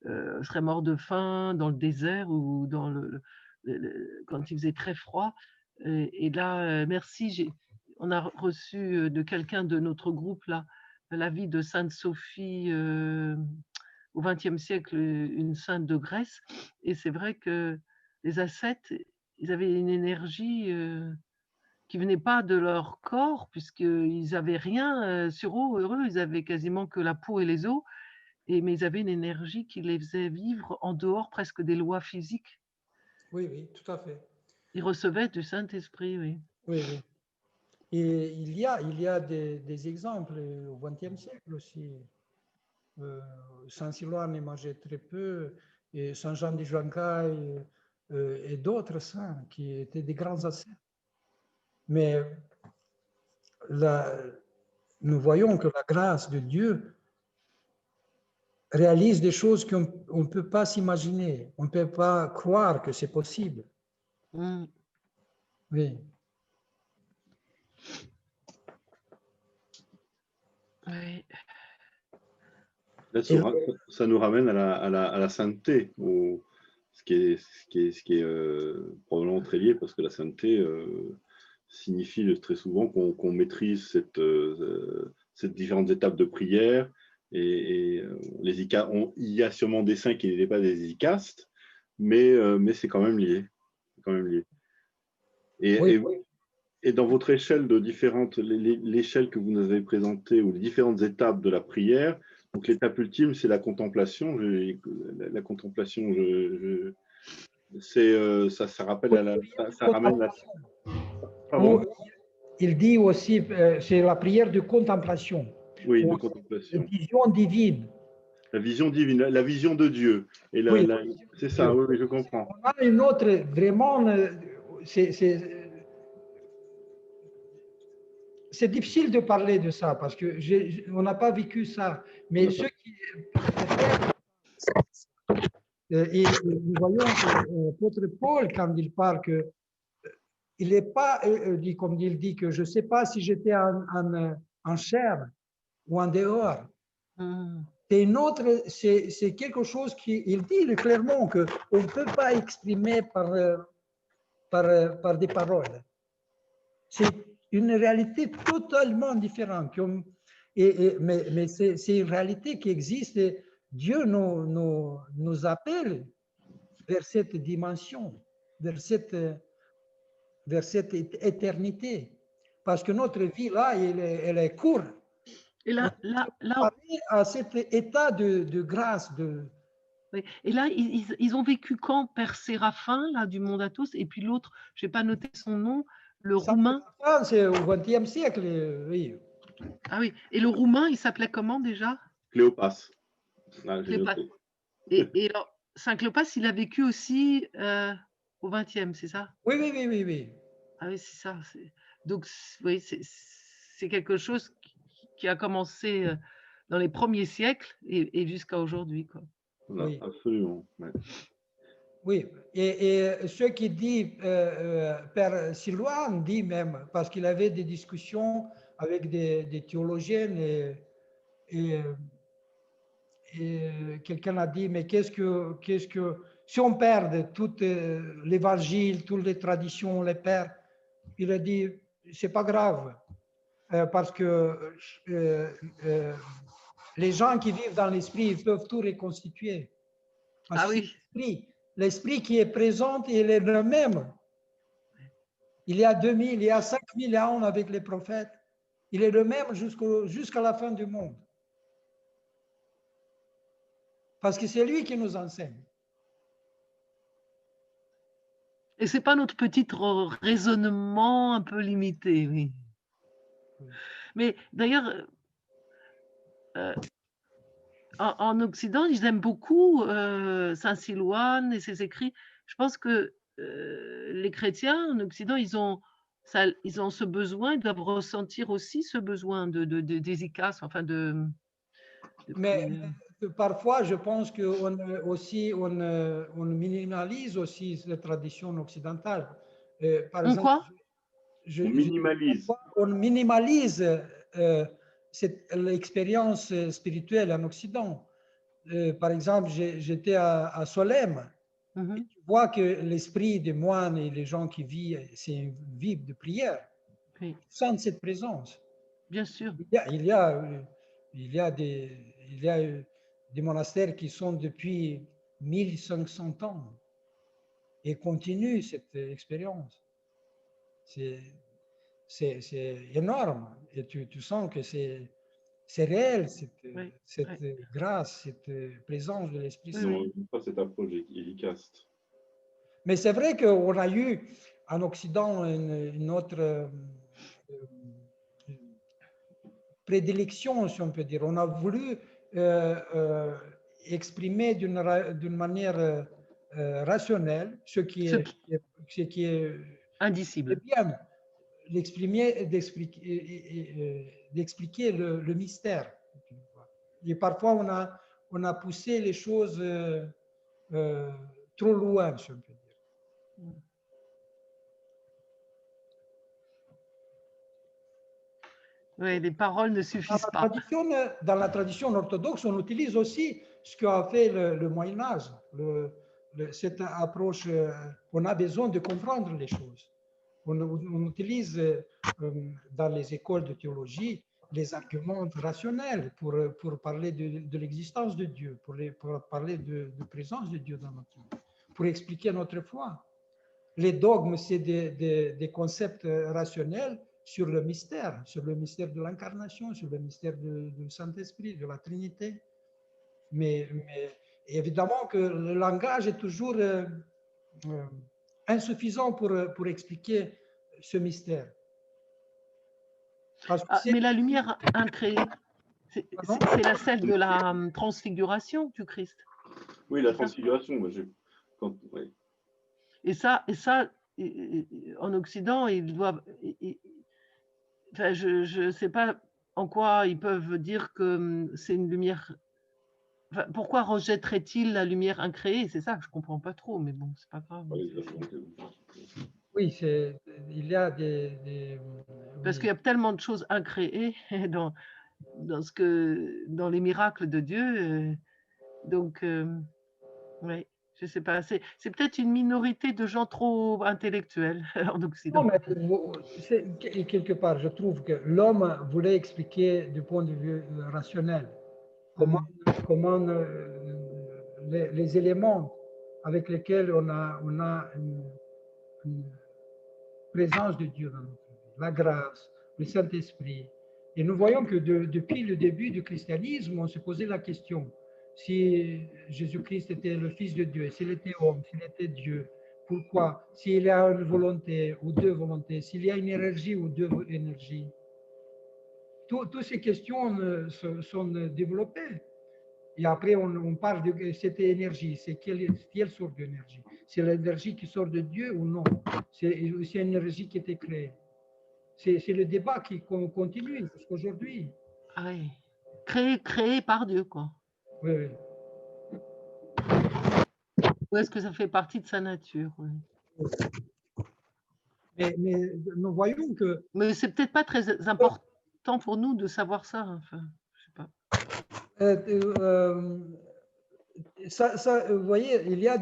S2: seraient morts de faim dans le désert ou quand il faisait très froid. Et là, merci, on a reçu de quelqu'un de notre groupe là, la vie de Sainte Sophie au XXe siècle, une sainte de Grèce. Et c'est vrai que les ascètes, ils avaient une énergie qui venait pas de leur corps, puisqu'ils n'avaient rien sur eux, ils avaient quasiment que la peau et les os, mais ils avaient une énergie qui les faisait vivre en dehors presque des lois physiques.
S1: Oui, oui, tout à fait.
S2: Ils recevaient du Saint-Esprit, oui.
S1: Oui, oui. Et il y a des exemples au XXe siècle aussi. Saint Silouan il mangeait très peu, et Saint Jean de Juancaille et d'autres saints qui étaient des grands ascètes. Mais nous voyons que la grâce de Dieu réalise des choses qu'on ne peut pas s'imaginer. On ne peut pas croire que c'est possible.
S2: Mm.
S1: Oui.
S2: Oui.
S3: Là, ça nous ramène à la sainteté, ce qui est probablement très lié, parce que la sainteté signifie très souvent qu'on maîtrise ces différentes étapes de prière. Et il y a sûrement des saints qui n'étaient pas des icastes, mais c'est quand même lié. Et dans votre échelle de différentes, l'échelle que vous nous avez présentée, ou les différentes étapes de la prière, donc l'étape ultime, c'est la contemplation. La contemplation, ça rappelle ça ramène la. Pardon?
S1: Il dit aussi, c'est la prière de contemplation.
S3: Oui, de contemplation.
S1: Une vision divine.
S3: La vision divine, la vision de Dieu. Et
S1: Oui,
S3: c'est ça, oui, je comprends.
S1: On a une autre, vraiment, c'est difficile de parler de ça parce que on n'a pas vécu ça. Mais ceux qui. Et nous voyons que l'apôtre Paul, quand il parle que. Il n'est pas, comme il dit, que je ne sais pas si j'étais en chair ou en dehors.
S2: Mm.
S1: C'est quelque chose qu'il dit clairement qu'on ne peut pas exprimer par des paroles. C'est une réalité totalement différente. Mais c'est une réalité qui existe. Et Dieu nous appelle vers cette dimension, vers cette éternité. Parce que notre vie, là, elle est courte.
S2: Et là,
S1: à cet état de grâce.
S2: Oui. Et là, ils ont vécu quand Père Séraphin, là, du Monde Athos, et puis l'autre, je n'ai pas noté son nom, le roumain.
S1: C'est au XXe siècle, oui.
S2: Ah oui, et le roumain, il s'appelait comment déjà?
S3: Cléopas.
S2: Cléopas. Et alors, Saint Cléopas, il a vécu aussi au XXe, c'est ça?
S1: Oui.
S2: Ah oui, c'est ça. Donc, oui, c'est quelque chose qui a commencé dans les premiers siècles et jusqu'à aujourd'hui, quoi.
S3: Oui. Absolument. Ouais.
S1: Oui, et ce qui dit Père Silouan dit même, parce qu'il avait des discussions avec des théologiens et quelqu'un a dit, mais qu'est-ce que, si on perd tout l'évangile, toutes les traditions, les pères, il a dit, c'est pas grave, parce que les gens qui vivent dans l'esprit, ils peuvent tout reconstituer. Parce
S2: ah oui.
S1: L'esprit qui est présent, il est le même. Il y a 2000, il y a 5000 ans avec les prophètes. Il est le même jusqu'à la fin du monde. Parce que c'est lui qui nous enseigne.
S2: Et c'est pas notre petit raisonnement un peu limité, oui. Mais d'ailleurs, en Occident, ils aiment beaucoup Saint-Silouan et ses écrits. Je pense que les chrétiens en Occident, ils ont ce besoin, ils doivent ressentir aussi ce besoin d'efficace, enfin
S1: Mais parfois, je pense qu'on aussi, on minimalise aussi la tradition occidentale. Par exemple,
S2: quoi?
S3: On minimalise.
S1: On minimalise l'expérience spirituelle en Occident. Par exemple, j'étais à Solesmes.
S2: Mhm.
S1: Et tu vois que l'esprit des moines et les gens qui vivent, c'est une vie de prière.
S2: Oui,
S1: Ils sentent cette présence.
S2: bien sûr.
S1: Il y a des monastères qui sont depuis 1500 ans et continuent cette expérience. C'est énorme et tu sens que c'est réel, cette grâce, cette présence de l'Esprit Saint.
S3: Non, pas cette approche efficace.
S1: Mais c'est vrai qu'on a eu en Occident une autre prédilection, si on peut dire. On a voulu exprimer d'une manière rationnelle ce qui est
S2: indicible.
S1: Bien, d'expliquer le mystère. Et parfois, on a poussé les choses trop loin, si on peut dire.
S2: Oui, les paroles ne suffisent pas.
S1: Dans la tradition orthodoxe, on utilise aussi ce qu'a fait le Moyen-Âge, cette approche, on a besoin de comprendre les choses. On utilise dans les écoles de théologie les arguments rationnels pour parler de l'existence de Dieu, pour parler de présence de Dieu dans notre vie, pour expliquer notre foi. Les dogmes, c'est des concepts rationnels sur le mystère de l'incarnation, sur le mystère du Saint-Esprit, de la Trinité. Mais évidemment que le langage est toujours insuffisant pour expliquer ce mystère.
S2: Mais la lumière incréée, c'est celle de la transfiguration du Christ.
S3: Oui, la transfiguration. Oui.
S2: Et ça, en Occident, ils doivent. Enfin, je ne sais pas en quoi ils peuvent dire que c'est une lumière. Enfin, pourquoi rejetterait-il la lumière incréée? C'est ça que je ne comprends pas trop, mais bon, c'est pas grave.
S1: Oui, il y a des
S2: Parce qu'il y a tellement de choses incréées dans les miracles de Dieu. Donc, oui. Je ne sais pas, c'est peut-être une minorité de gens trop intellectuels en Occident.
S1: Non, mais quelque part, je trouve que l'homme voulait expliquer du point de vue rationnel comment les éléments avec lesquels on a une présence de Dieu dans notre vie, la grâce, le Saint-Esprit. Et nous voyons que depuis le début du christianisme, on se posait la question si Jésus-Christ était le Fils de Dieu, s'il était homme, s'il était Dieu, pourquoi, s'il y a une volonté ou deux volontés, s'il y a une énergie ou deux énergies. Toutes ces questions sont développées. Et après, on parle de cette énergie. C'est quelle sorte d'énergie? C'est l'énergie qui sort de Dieu ou non? C'est une énergie qui a été créée. C'est le débat qui continue jusqu'aujourd'hui.
S2: Ah oui. Créé par Dieu, quoi.
S1: Oui, oui.
S2: Ou est-ce que ça fait partie de sa nature? Oui.
S1: Mais nous voyons que...
S2: Mais c'est peut-être pas très important pour nous de savoir ça. Enfin, je sais pas.
S1: Vous voyez, il y a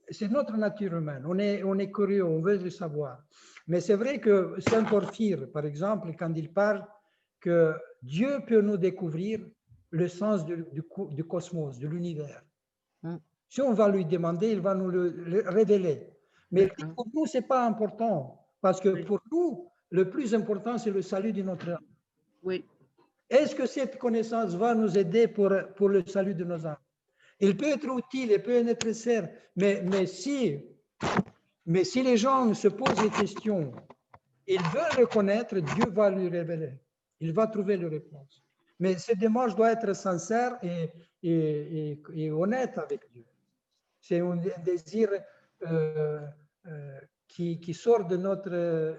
S1: c'est notre nature humaine. On est curieux, on veut le savoir. Mais c'est vrai que Saint Porphyre, par exemple, quand il parle que Dieu peut nous découvrir le sens du cosmos, de l'univers. Si on va lui demander, il va nous le révéler. Mais pour nous, ce n'est pas important. Parce que pour nous, le plus important, c'est le salut de notre âme.
S2: Oui.
S1: Est-ce que cette connaissance va nous aider pour le salut de nos âmes? Il peut être utile, il peut être nécessaire, mais si Mais si les gens se posent des questions, ils veulent le connaître, Dieu va lui révéler. Il va trouver les réponses. Mais cette démarche doit être sincère et honnête avec Dieu. C'est un désir qui sort de notre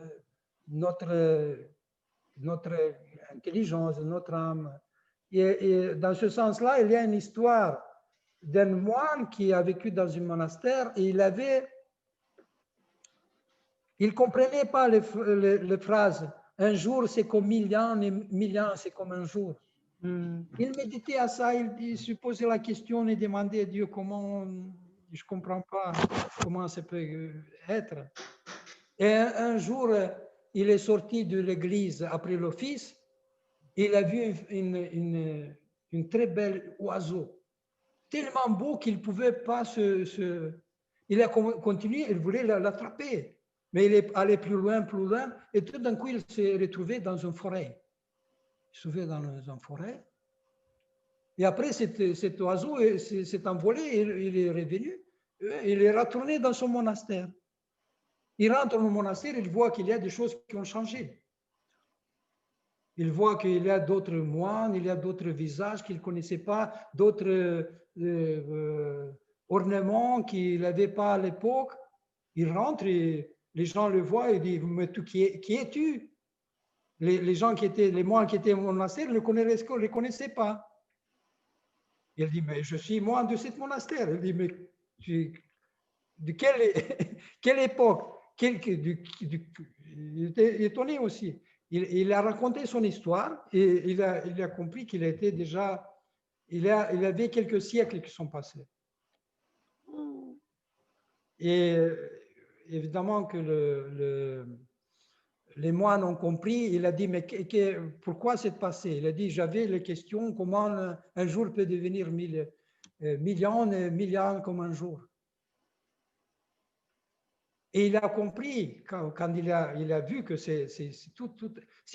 S1: intelligence, de notre âme. Et dans ce sens-là, il y a une histoire d'un moine qui a vécu dans un monastère et il ne comprenait pas les phrases. Un jour, c'est comme 1000 ans, et 1000 ans, c'est comme un jour. Il méditait à ça, il se posait la question et demandait à Dieu comment, je ne comprends pas comment ça peut être. Et un jour, il est sorti de l'église après l'office, il a vu une très belle oiseau, tellement beau qu'il ne pouvait pas Il a continué, il voulait l'attraper. Mais il est allé plus loin, et tout d'un coup, il s'est retrouvé dans une forêt. Il se trouvait dans une forêt. Et après, cet oiseau s'est envolé, il est revenu, il est retourné dans son monastère. Il rentre dans le monastère, il voit qu'il y a des choses qui ont changé. Il voit qu'il y a d'autres moines, il y a d'autres visages qu'il ne connaissait pas, d'autres ornements qu'il n'avait pas à l'époque. Il rentre et les gens le voient et disent, mais qui es-tu? Les gens les moines qui étaient au monastère ne le connaissaient pas. Il dit, mais je suis moine de ce monastère. Il dit, mais de quelle époque? Il était étonné aussi. Il a raconté son histoire et il a compris qu'il était déjà, il avait quelques siècles qui sont passés. Et évidemment que les moines ont compris. Il a dit, mais pourquoi c'est passé? Il a dit, j'avais les questions, comment un jour peut devenir 1000 ans comme un jour. Et il a compris quand il a vu que c'est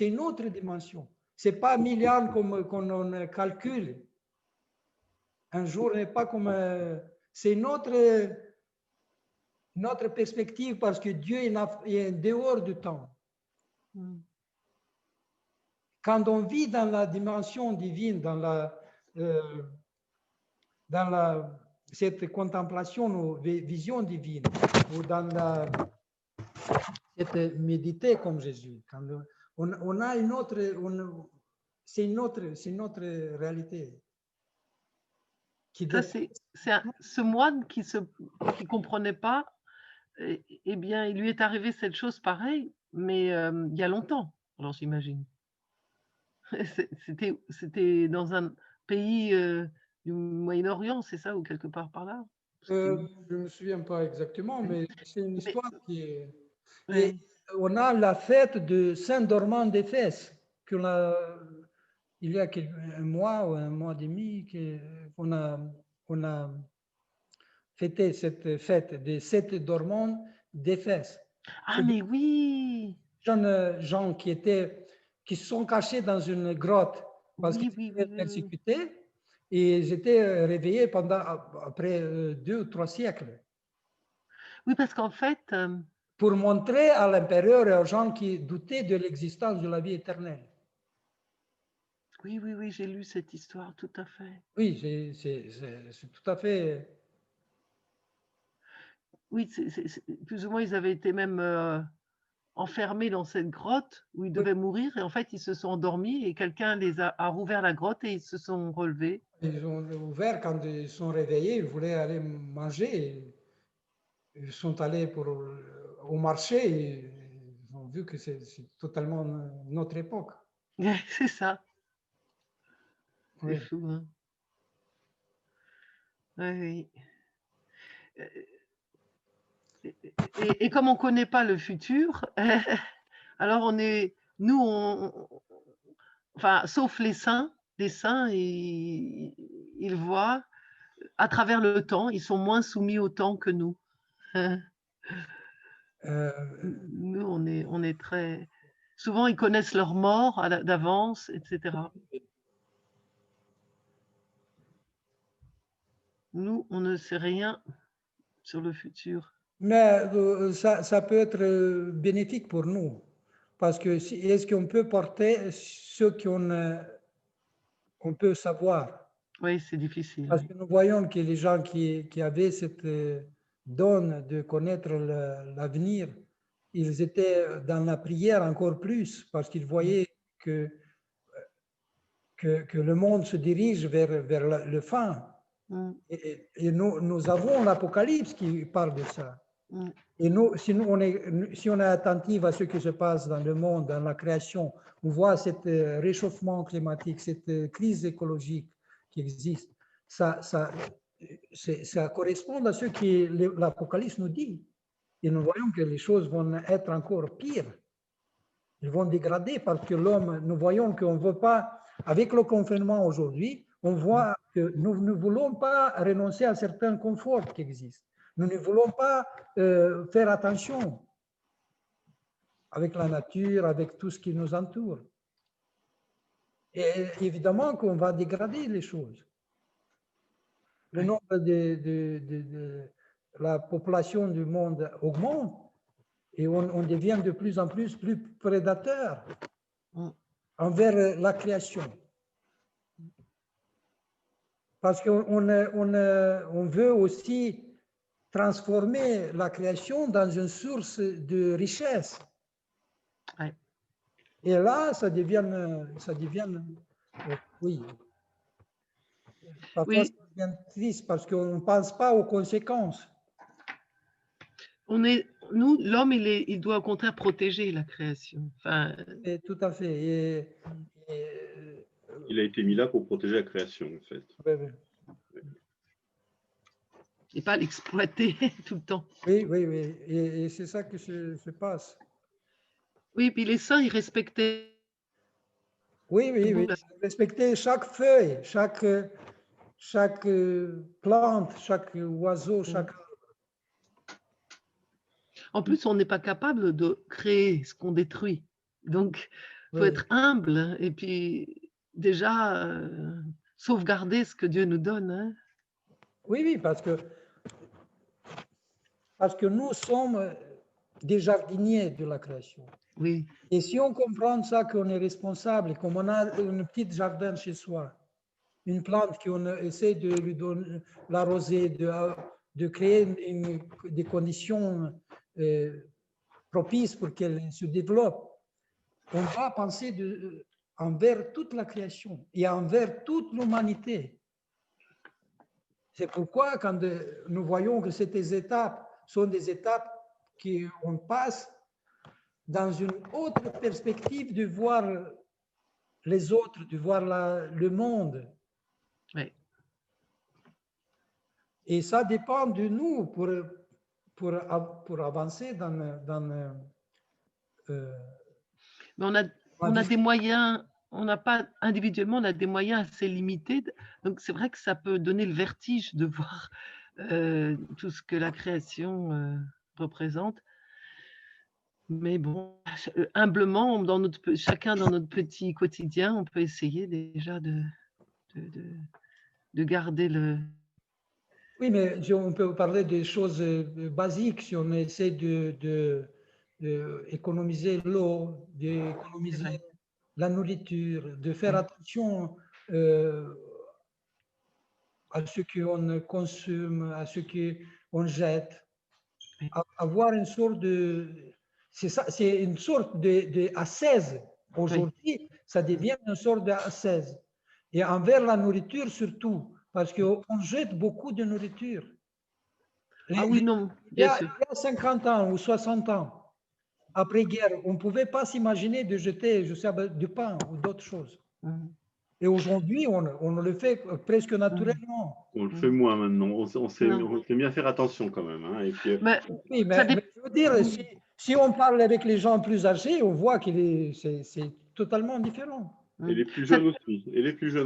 S1: une autre dimension. Ce n'est pas milliards comme on calcule. Un jour n'est pas comme... c'est notre perspective parce que Dieu est en dehors du temps. Quand on vit dans la dimension divine, dans cette contemplation ou vision divine, ou dans cette méditer comme Jésus, quand on a une autre, c'est une autre réalité.
S2: Ce moine qui ne comprenait pas, eh bien, il lui est arrivé cette chose pareille, mais il y a longtemps, alors j'imagine. C'était dans un pays du Moyen-Orient, c'est ça, ou quelque part par là?
S1: Je ne me souviens pas exactement, mais c'est une histoire qui est...
S2: Oui.
S1: Et on a la fête de Saint-Dormant d'Éphèse, il y a un mois ou un mois et demi, on a fêté cette fête des 7 dormants d'Éphèse.
S2: Ah, mais oui!
S1: Jeunes gens qui se sont cachés dans une grotte parce qu'ils étaient persécutés et ils étaient réveillés après 2 ou 3 siècles.
S2: Oui, parce qu'en fait...
S1: pour montrer à l'empereur et aux gens qui doutaient de l'existence de la vie éternelle.
S2: Oui, j'ai lu cette histoire, tout à fait.
S1: Oui, c'est tout à fait...
S2: Oui, plus ou moins, ils avaient été même enfermés dans cette grotte où ils devaient mourir, et en fait, ils se sont endormis, et quelqu'un a rouvert la grotte, et ils se sont relevés.
S1: Ils ont ouvert, quand ils sont réveillés, ils voulaient aller manger. Ils sont allés au marché, et ils ont vu que c'est totalement notre époque.
S2: C'est ça.
S1: Oui.
S2: C'est fou, hein? Oui. Et comme on ne connaît pas le futur, alors enfin, sauf les saints, ils voient à travers le temps, ils sont moins soumis au temps que nous. Nous, on est très... Souvent, ils connaissent leur mort d'avance, etc. Nous, on ne sait rien sur le futur.
S1: Mais ça peut être bénéfique pour nous. Parce que est-ce qu'on peut porter ce qu'on peut savoir?
S2: Oui, c'est difficile.
S1: Parce
S2: Oui.
S1: que nous voyons que les gens qui avaient cette don de connaître l'avenir, ils étaient dans la prière encore plus, parce qu'ils voyaient que le monde se dirige vers le fin.
S2: Mm,
S1: Et nous avons l'Apocalypse qui parle de ça.
S2: mm.
S1: Et nous, si on est attentif à ce qui se passe dans le monde, dans la création, on voit ce réchauffement climatique, cette crise écologique qui existe. Ça correspond à ce que l'Apocalypse nous dit. Et nous voyons que les choses vont être encore pires. Ils vont dégrader parce que l'homme, nous voyons qu'on ne veut pas, avec le confinement aujourd'hui, on voit que nous ne voulons pas renoncer à certains conforts qui existent. Nous ne voulons pas faire attention avec la nature, avec tout ce qui nous entoure. Et évidemment qu'on va dégrader les choses. Le nombre de la population du monde augmente et on devient de plus en plus prédateur envers la création. Parce qu'on veut aussi transformer la création dans une source de richesse.
S2: Ouais.
S1: Et là, ça devient oui. Parfois,
S2: Oui.
S1: ça devient triste parce qu'on ne pense pas aux conséquences.
S2: Nous, l'homme, il doit au contraire protéger la création. Enfin,
S1: Et tout à fait.
S3: Il a été mis là pour protéger la création, en fait.
S1: Oui.
S2: et pas l'exploiter tout le temps.
S1: Oui. Et c'est ça qui se passe.
S2: Oui, puis les saints, ils respectaient.
S1: Oui. Respecter chaque feuille, chaque plante, chaque oiseau, chaque...
S2: En plus, on n'est pas capable de créer ce qu'on détruit. Donc, il faut
S1: Oui.
S2: être humble et puis déjà sauvegarder ce que Dieu nous donne. Hein.
S1: Oui, parce que nous sommes des jardiniers de la création.
S2: Oui.
S1: Et si on comprend ça, qu'on est responsable, comme on a un petit jardin chez soi, une plante qu'on essaie de lui donner, l'arroser, de créer des conditions propices pour qu'elle se développe, on va penser envers toute la création et envers toute l'humanité. C'est pourquoi quand nous voyons que ces étapes sont des étapes qu'on passe dans une autre perspective de voir les autres, de voir le monde.
S2: Oui.
S1: Et ça dépend de nous pour avancer dans
S2: Mais on a des moyens, on n'a pas individuellement, on a des moyens assez limités. Donc, c'est vrai que ça peut donner le vertige de voir tout ce que la création représente. Mais bon, humblement, chacun dans notre petit quotidien, on peut essayer déjà de garder le...
S1: Oui, mais si on peut parler des choses basiques, si on essaie d'économiser l'eau, d'économiser la nourriture, de faire attention à ce qu'on consomme, à ce qu'on jette, avoir une sorte c'est une sorte d'ascèse. Aujourd'hui, ça devient une sorte d'ascèse. Et envers la nourriture surtout, parce qu'on jette beaucoup de nourriture.
S2: oui, non,
S1: Il y a 50 ans ou 60 ans, après-guerre, on ne pouvait pas s'imaginer de jeter, du pain ou d'autres choses. Et aujourd'hui, on le fait presque naturellement.
S3: On le fait moins maintenant. On sait bien faire attention quand même. Hein. Et puis,
S1: mais je veux dire, si on parle avec les gens plus âgés, on voit que c'est totalement différent.
S3: Et les plus jeunes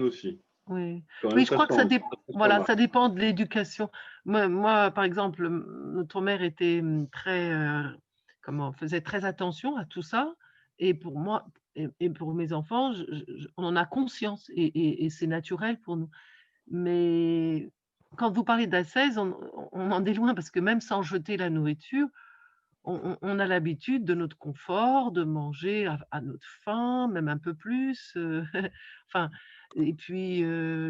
S3: aussi.
S2: Oui, je crois que ça dépend de l'éducation. Moi, par exemple, notre mère était faisait très attention à tout ça. Et pour moi et pour mes enfants, on en a conscience et c'est naturel pour nous. Mais quand vous parlez d'ascèse, on en est loin parce que même sans jeter la nourriture, on a l'habitude de notre confort, de manger à notre faim, même un peu plus, enfin et puis,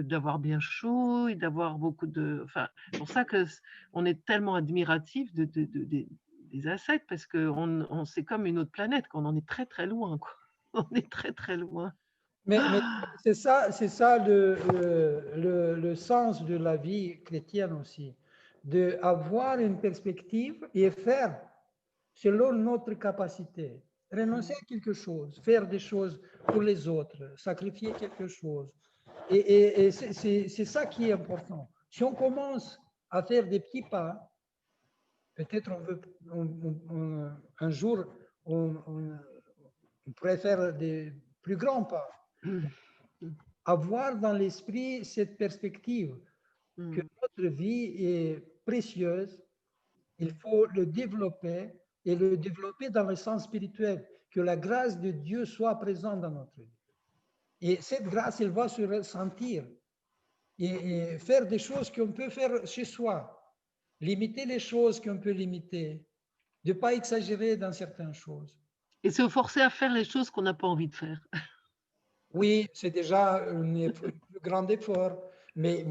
S2: d'avoir bien chaud et d'avoir beaucoup de enfin, c'est pour ça que on est tellement admiratif des ascètes parce qu'on c'est comme une autre planète, qu'on en est très, très loin, quoi. On est très, très loin.
S1: Mais c'est ça le sens de la vie chrétienne aussi, d'avoir une perspective et faire selon notre capacité. Renoncer à quelque chose, faire des choses pour les autres, sacrifier quelque chose. Et c'est ça qui est important. Si on commence à faire des petits pas, peut-être un jour, on pourrait faire des plus grands pas. Avoir dans l'esprit cette perspective que notre vie est précieuse, il faut le développer et le développer dans le sens spirituel, que la grâce de Dieu soit présente dans notre vie. Et cette grâce, elle va se ressentir et faire des choses qu'on peut faire chez soi, limiter les choses qu'on peut limiter, de ne pas exagérer dans certaines choses.
S2: Et se forcer à faire les choses qu'on n'a pas envie de faire.
S1: Oui, c'est déjà un plus grand effort, mais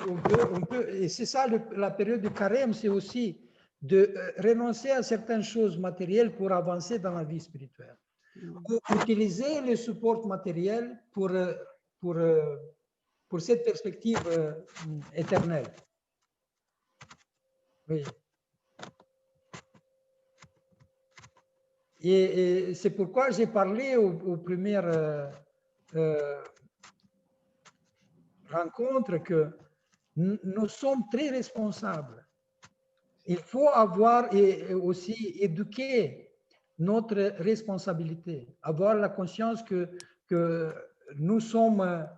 S1: on peut, et c'est ça la période de carême, c'est aussi de renoncer à certaines choses matérielles pour avancer dans la vie spirituelle. Utiliser le support matériel pour cette perspective éternelle. Oui. Et c'est pourquoi j'ai parlé aux premières rencontres que nous sommes très responsables. Il faut avoir et aussi éduquer notre responsabilité, avoir la conscience que nous sommes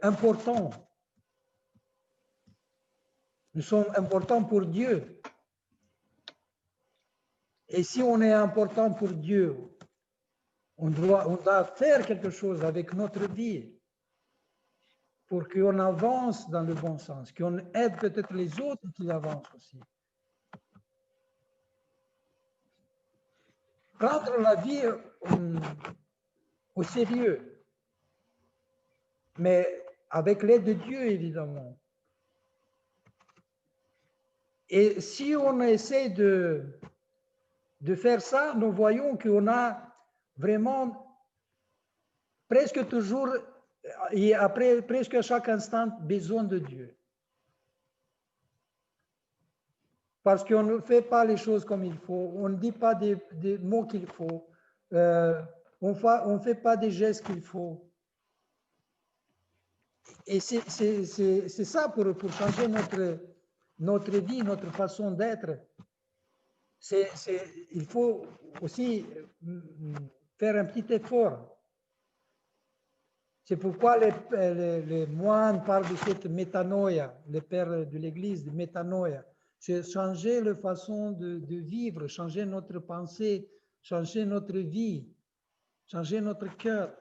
S1: importants. Nous sommes importants pour Dieu. Et si on est important pour Dieu, on doit faire quelque chose avec notre vie pour qu'on avance dans le bon sens, qu'on aide peut-être les autres qui avancent aussi. Prendre la vie au sérieux, mais avec l'aide de Dieu, évidemment. Et si on essaie de faire ça, nous voyons qu'on a vraiment presque toujours et après presque à chaque instant besoin de Dieu. Parce qu'on ne fait pas les choses comme il faut, on ne dit pas des mots qu'il faut, on ne fait pas des gestes qu'il faut. Et c'est ça pour changer notre vie, notre façon d'être. Il faut aussi faire un petit effort. C'est pourquoi les moines parlent de cette métanoïa, les pères de l'Église, de métanoïa. C'est changer la façon de vivre, changer notre pensée, changer notre vie, changer notre cœur.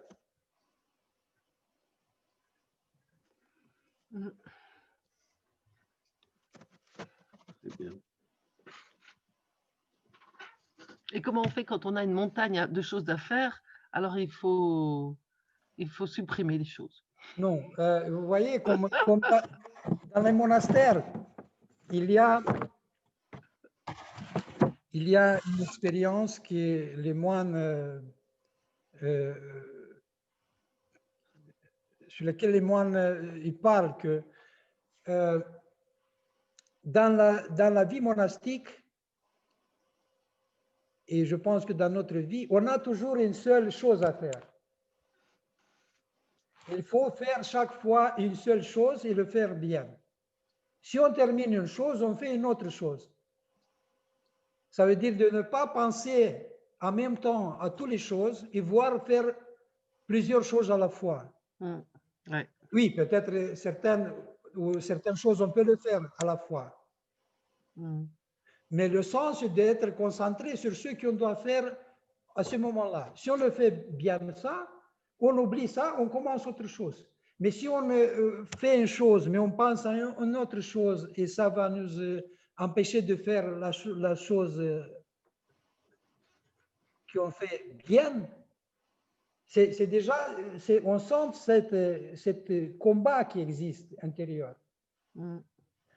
S3: C'est bien.
S2: Et comment on fait quand on a une montagne de choses à faire? Alors il faut supprimer les choses.
S1: Non, vous voyez, comme dans les monastères, il y a une expérience que les moines, sur laquelle les moines ils parlent que dans la vie monastique, et je pense que dans notre vie, on a toujours une seule chose à faire. Il faut faire chaque fois une seule chose et le faire bien. Si on termine une chose, on fait une autre chose. Ça veut dire de ne pas penser en même temps à toutes les choses et voir faire plusieurs choses à la fois.
S2: Ouais.
S1: Oui, peut-être certaines choses, on peut le faire à la fois. Mais le sens, c'est d'être concentré sur ce qu'on doit faire à ce moment-là. Si on le fait bien ça, on oublie ça, on commence autre chose. Mais si on fait une chose, mais on pense à une autre chose, et ça va nous empêcher de faire la chose qu'on fait bien, c'est déjà, on sent cette combat qui existe intérieur.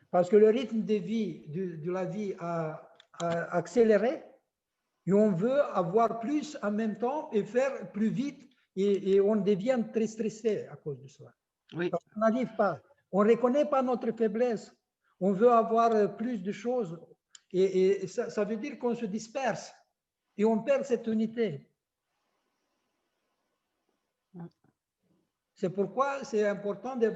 S1: Parce que le rythme de vie, de la vie a accéléré, et on veut avoir plus en même temps et faire plus vite, et on devient très stressé à cause de cela.
S2: Oui.
S1: Parce qu'on n'arrive pas, on ne reconnaît pas notre faiblesse, on veut avoir plus de choses, et ça veut dire qu'on se disperse, et on perd cette unité. C'est pourquoi c'est important de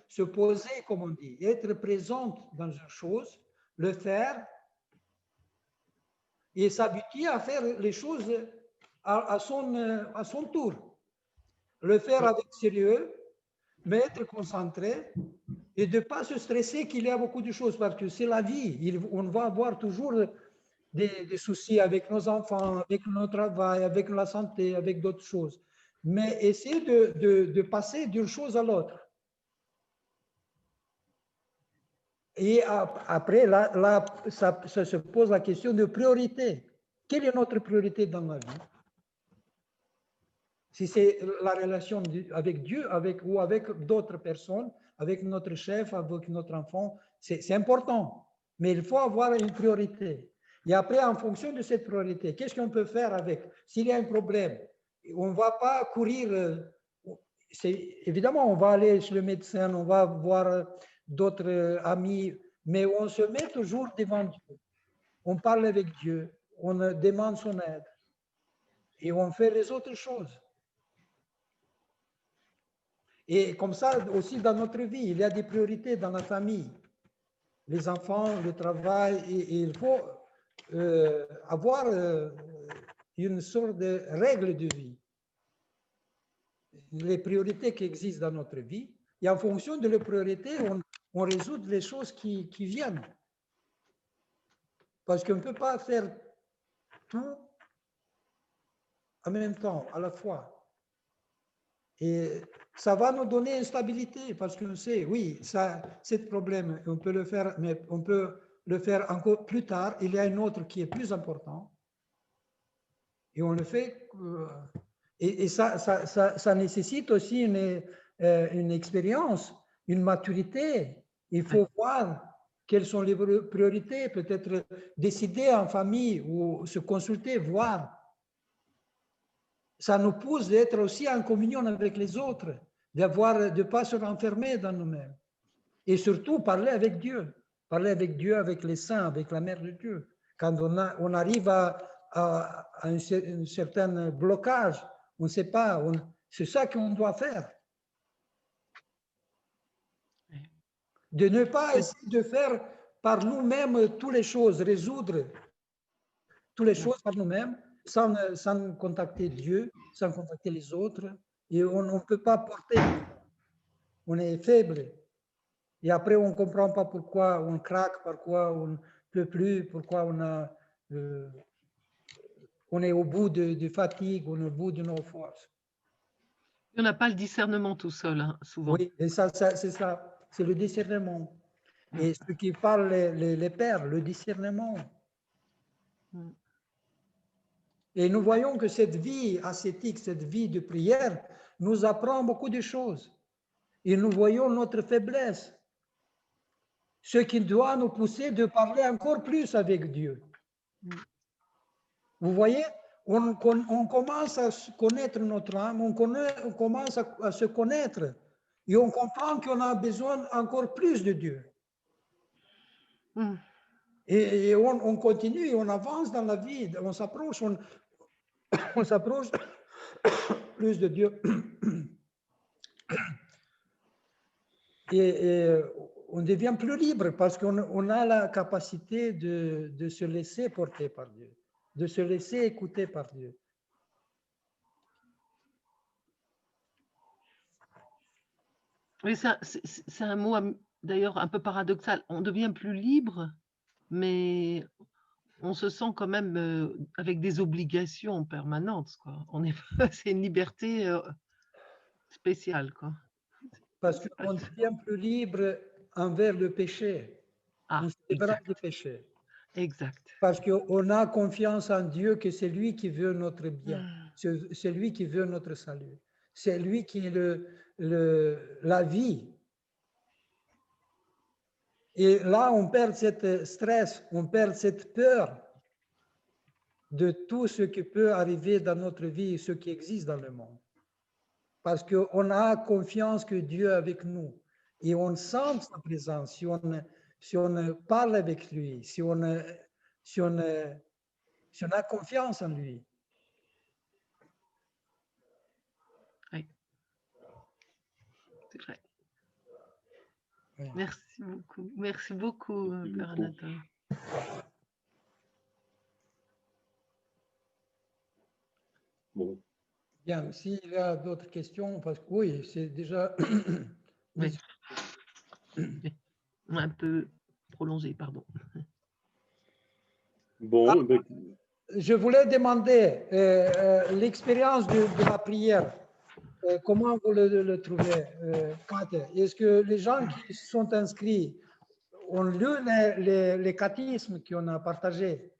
S1: se poser, comme on dit, être présente dans une chose, le faire, et s'habituer à faire les choses à son tour. Le faire avec sérieux, mais être concentré et de ne pas se stresser qu'il y a beaucoup de choses, parce que c'est la vie. On va avoir toujours des soucis avec nos enfants, avec notre travail, avec la santé, avec d'autres choses. Mais essayer de passer d'une chose à l'autre. Et après, là ça se pose la question de priorité. Quelle est notre priorité dans la vie? Si c'est la relation avec Dieu ou avec d'autres personnes, avec notre chef, avec notre enfant, c'est important. Mais il faut avoir une priorité. Et après, en fonction de cette priorité, qu'est-ce qu'on peut faire avec? S'il y a un problème, on ne va pas courir. Évidemment, on va aller chez le médecin, on va voir d'autres amis, mais on se met toujours devant Dieu. On parle avec Dieu, on demande son aide et on fait les autres choses. Et comme ça aussi dans notre vie, il y a des priorités dans la famille. Les enfants, le travail, et il faut avoir une sorte de règle de vie. Les priorités qui existent dans notre vie, et en fonction de les priorités, on résout les choses qui viennent. Parce qu'on ne peut pas faire tout en même temps, à la fois. Et ça va nous donner une stabilité, parce qu'on sait, oui, c'est problème, on peut le faire, mais on peut le faire encore plus tard. Il y a un autre qui est plus important. Et on le fait. Et ça nécessite aussi une expérience, une maturité. Il faut voir quelles sont les priorités, peut-être décider en famille ou se consulter, voir. Ça nous pousse d'être aussi en communion avec les autres, de ne pas se renfermer dans nous-mêmes. Et surtout, parler avec Dieu, avec les saints, avec la Mère de Dieu. Quand on arrive à un certain blocage, on ne sait pas, c'est ça qu'on doit faire. De ne pas essayer de faire par nous-mêmes toutes les choses, résoudre toutes les choses par nous-mêmes, sans contacter Dieu, sans contacter les autres. Et on ne peut pas porter. On est faible. Et après, on ne comprend pas pourquoi on craque, pourquoi on ne peut plus, pourquoi on est au bout de fatigue, on est au bout de nos forces.
S2: On n'a pas le discernement tout seul, hein, souvent.
S1: Oui, et ça c'est ça, c'est le discernement. Et ce qui parle les pères, le discernement. Et nous voyons que cette vie ascétique, cette vie de prière, nous apprend beaucoup de choses. Et nous voyons notre faiblesse. Ce qui doit nous pousser de parler encore plus avec Dieu. Vous voyez, on commence à connaître notre âme, on commence à se connaître. Et on comprend qu'on a besoin encore plus de Dieu. Et on continue, on avance dans la vie, on s'approche, on s'approche plus de Dieu. Et on devient plus libre parce qu'on a la capacité de se laisser porter par Dieu, de se laisser écouter par Dieu.
S2: Oui, c'est un mot d'ailleurs un peu paradoxal. On devient plus libre, mais on se sent quand même avec des obligations permanentes, quoi. C'est une liberté spéciale, quoi.
S1: parce qu'on devient plus libre envers le péché.
S2: Ah,
S1: On se débarrasse
S2: exact.
S1: du péché.
S2: Exact.
S1: Parce qu'on a confiance en Dieu que c'est lui qui veut notre bien, c'est lui qui veut notre salut, c'est lui qui est la vie. Et là, on perd cette stress, on perd cette peur de tout ce qui peut arriver dans notre vie, ce qui existe dans le monde. Parce qu'on a confiance que Dieu est avec nous et on sent sa présence si on parle avec lui, si on a confiance en lui.
S2: Oui. C'est vrai.
S1: Oui.
S2: Merci beaucoup. Merci beaucoup, Père Anatole.
S3: Bon.
S1: Bien, s'il y a d'autres questions, parce que oui, c'est déjà
S2: Oui. Un peu prolongé, pardon.
S3: Bon,
S1: je voulais demander l'expérience de la prière. Comment vous le trouvez, Kate? Est-ce que les gens qui sont inscrits ont lu les catéchismes qu'on a partagés?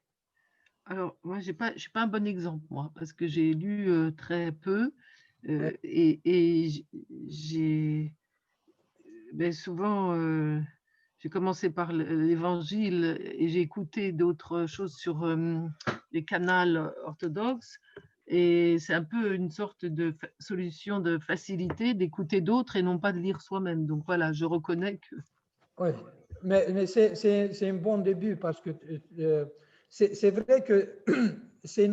S2: Alors, moi, je suis pas un bon exemple, moi, parce que j'ai lu très peu
S1: Ouais.
S2: et j'ai ben, souvent, j'ai commencé par l'évangile et j'ai écouté d'autres choses sur les canaux orthodoxes et c'est un peu une sorte de solution de facilité d'écouter d'autres et non pas de lire soi-même. Donc voilà, je reconnais que…
S1: Oui, mais c'est un bon début parce que c'est vrai que c'est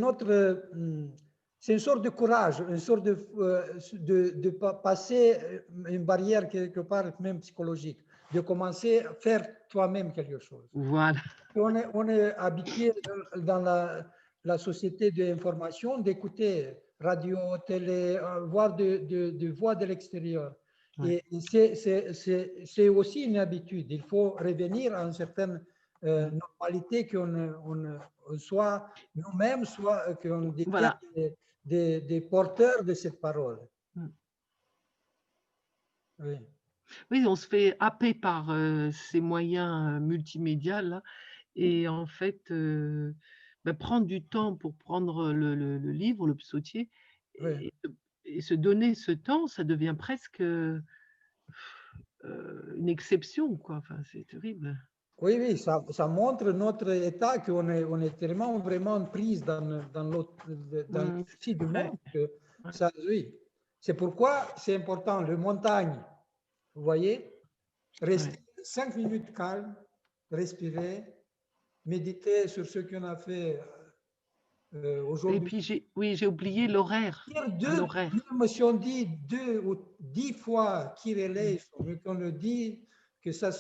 S1: c'est une sorte de courage, une sorte de passer une barrière quelque part même psychologique, de commencer à faire toi-même quelque chose.
S2: Voilà.
S1: On est habitué dans la société de l'information d'écouter radio, télé, voir de voix de l'extérieur.
S2: Ouais.
S1: Et c'est aussi une habitude. Il faut revenir à une certaine normalité qu'on soit nous-mêmes, soit qu'on devienne
S2: Voilà.
S1: des porteurs de cette parole. Oui.
S2: Oui, on se fait happer par ces moyens multimédia là, et en fait, prendre du temps pour prendre le livre, le psautier,
S1: Oui.
S2: et se donner ce temps, ça devient presque une exception, quoi. Enfin, c'est terrible.
S1: Oui, oui, ça montre notre état qu'on est vraiment prise dans l'autre souci du monde. Que ça, oui. C'est pourquoi c'est important, le montagne, vous voyez, rester 5 minutes calme, respirer, méditer sur ce qu'on a fait
S2: Et
S1: aujourd'hui.
S2: puis, j'ai oublié l'horaire.
S1: Même si on dit 2 ou 10 fois Kyrie, mais qu'on le dit, que ça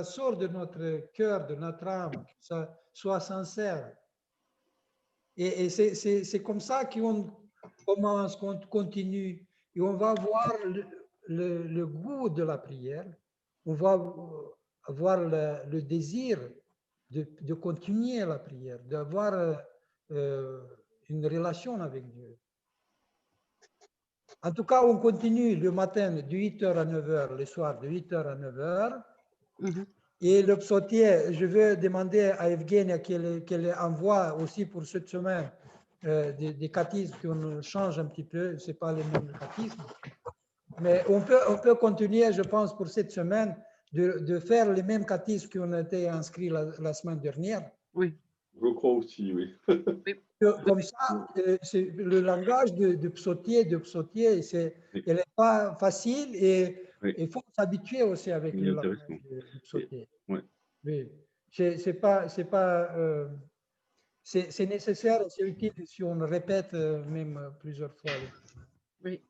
S1: sort de notre cœur, de notre âme, que ça soit sincère. Et c'est comme ça qu'on commence, qu'on continue, et on va voir le goût de la prière, on va avoir le désir de continuer la prière, d'avoir une relation avec Dieu. En tout cas, on continue le matin de 8h à 9h, le soir de 8h à 9h. Et le psautier, je veux demander à Evgenia qu'elle envoie aussi pour cette semaine des catéchismes qu'on change un petit peu, ce n'est pas les mêmes catéchismes. Mais on peut continuer, je pense, pour cette semaine, de faire les mêmes catéchismes qui ont été inscrits la semaine dernière.
S2: Oui.
S3: Je crois aussi, oui.
S1: Comme ça, le langage de psautier, elle n'est pas facile et il faut s'habituer aussi avec le langage du psautier. Oui. C'est nécessaire, c'est utile si on répète même plusieurs fois.
S2: Oui.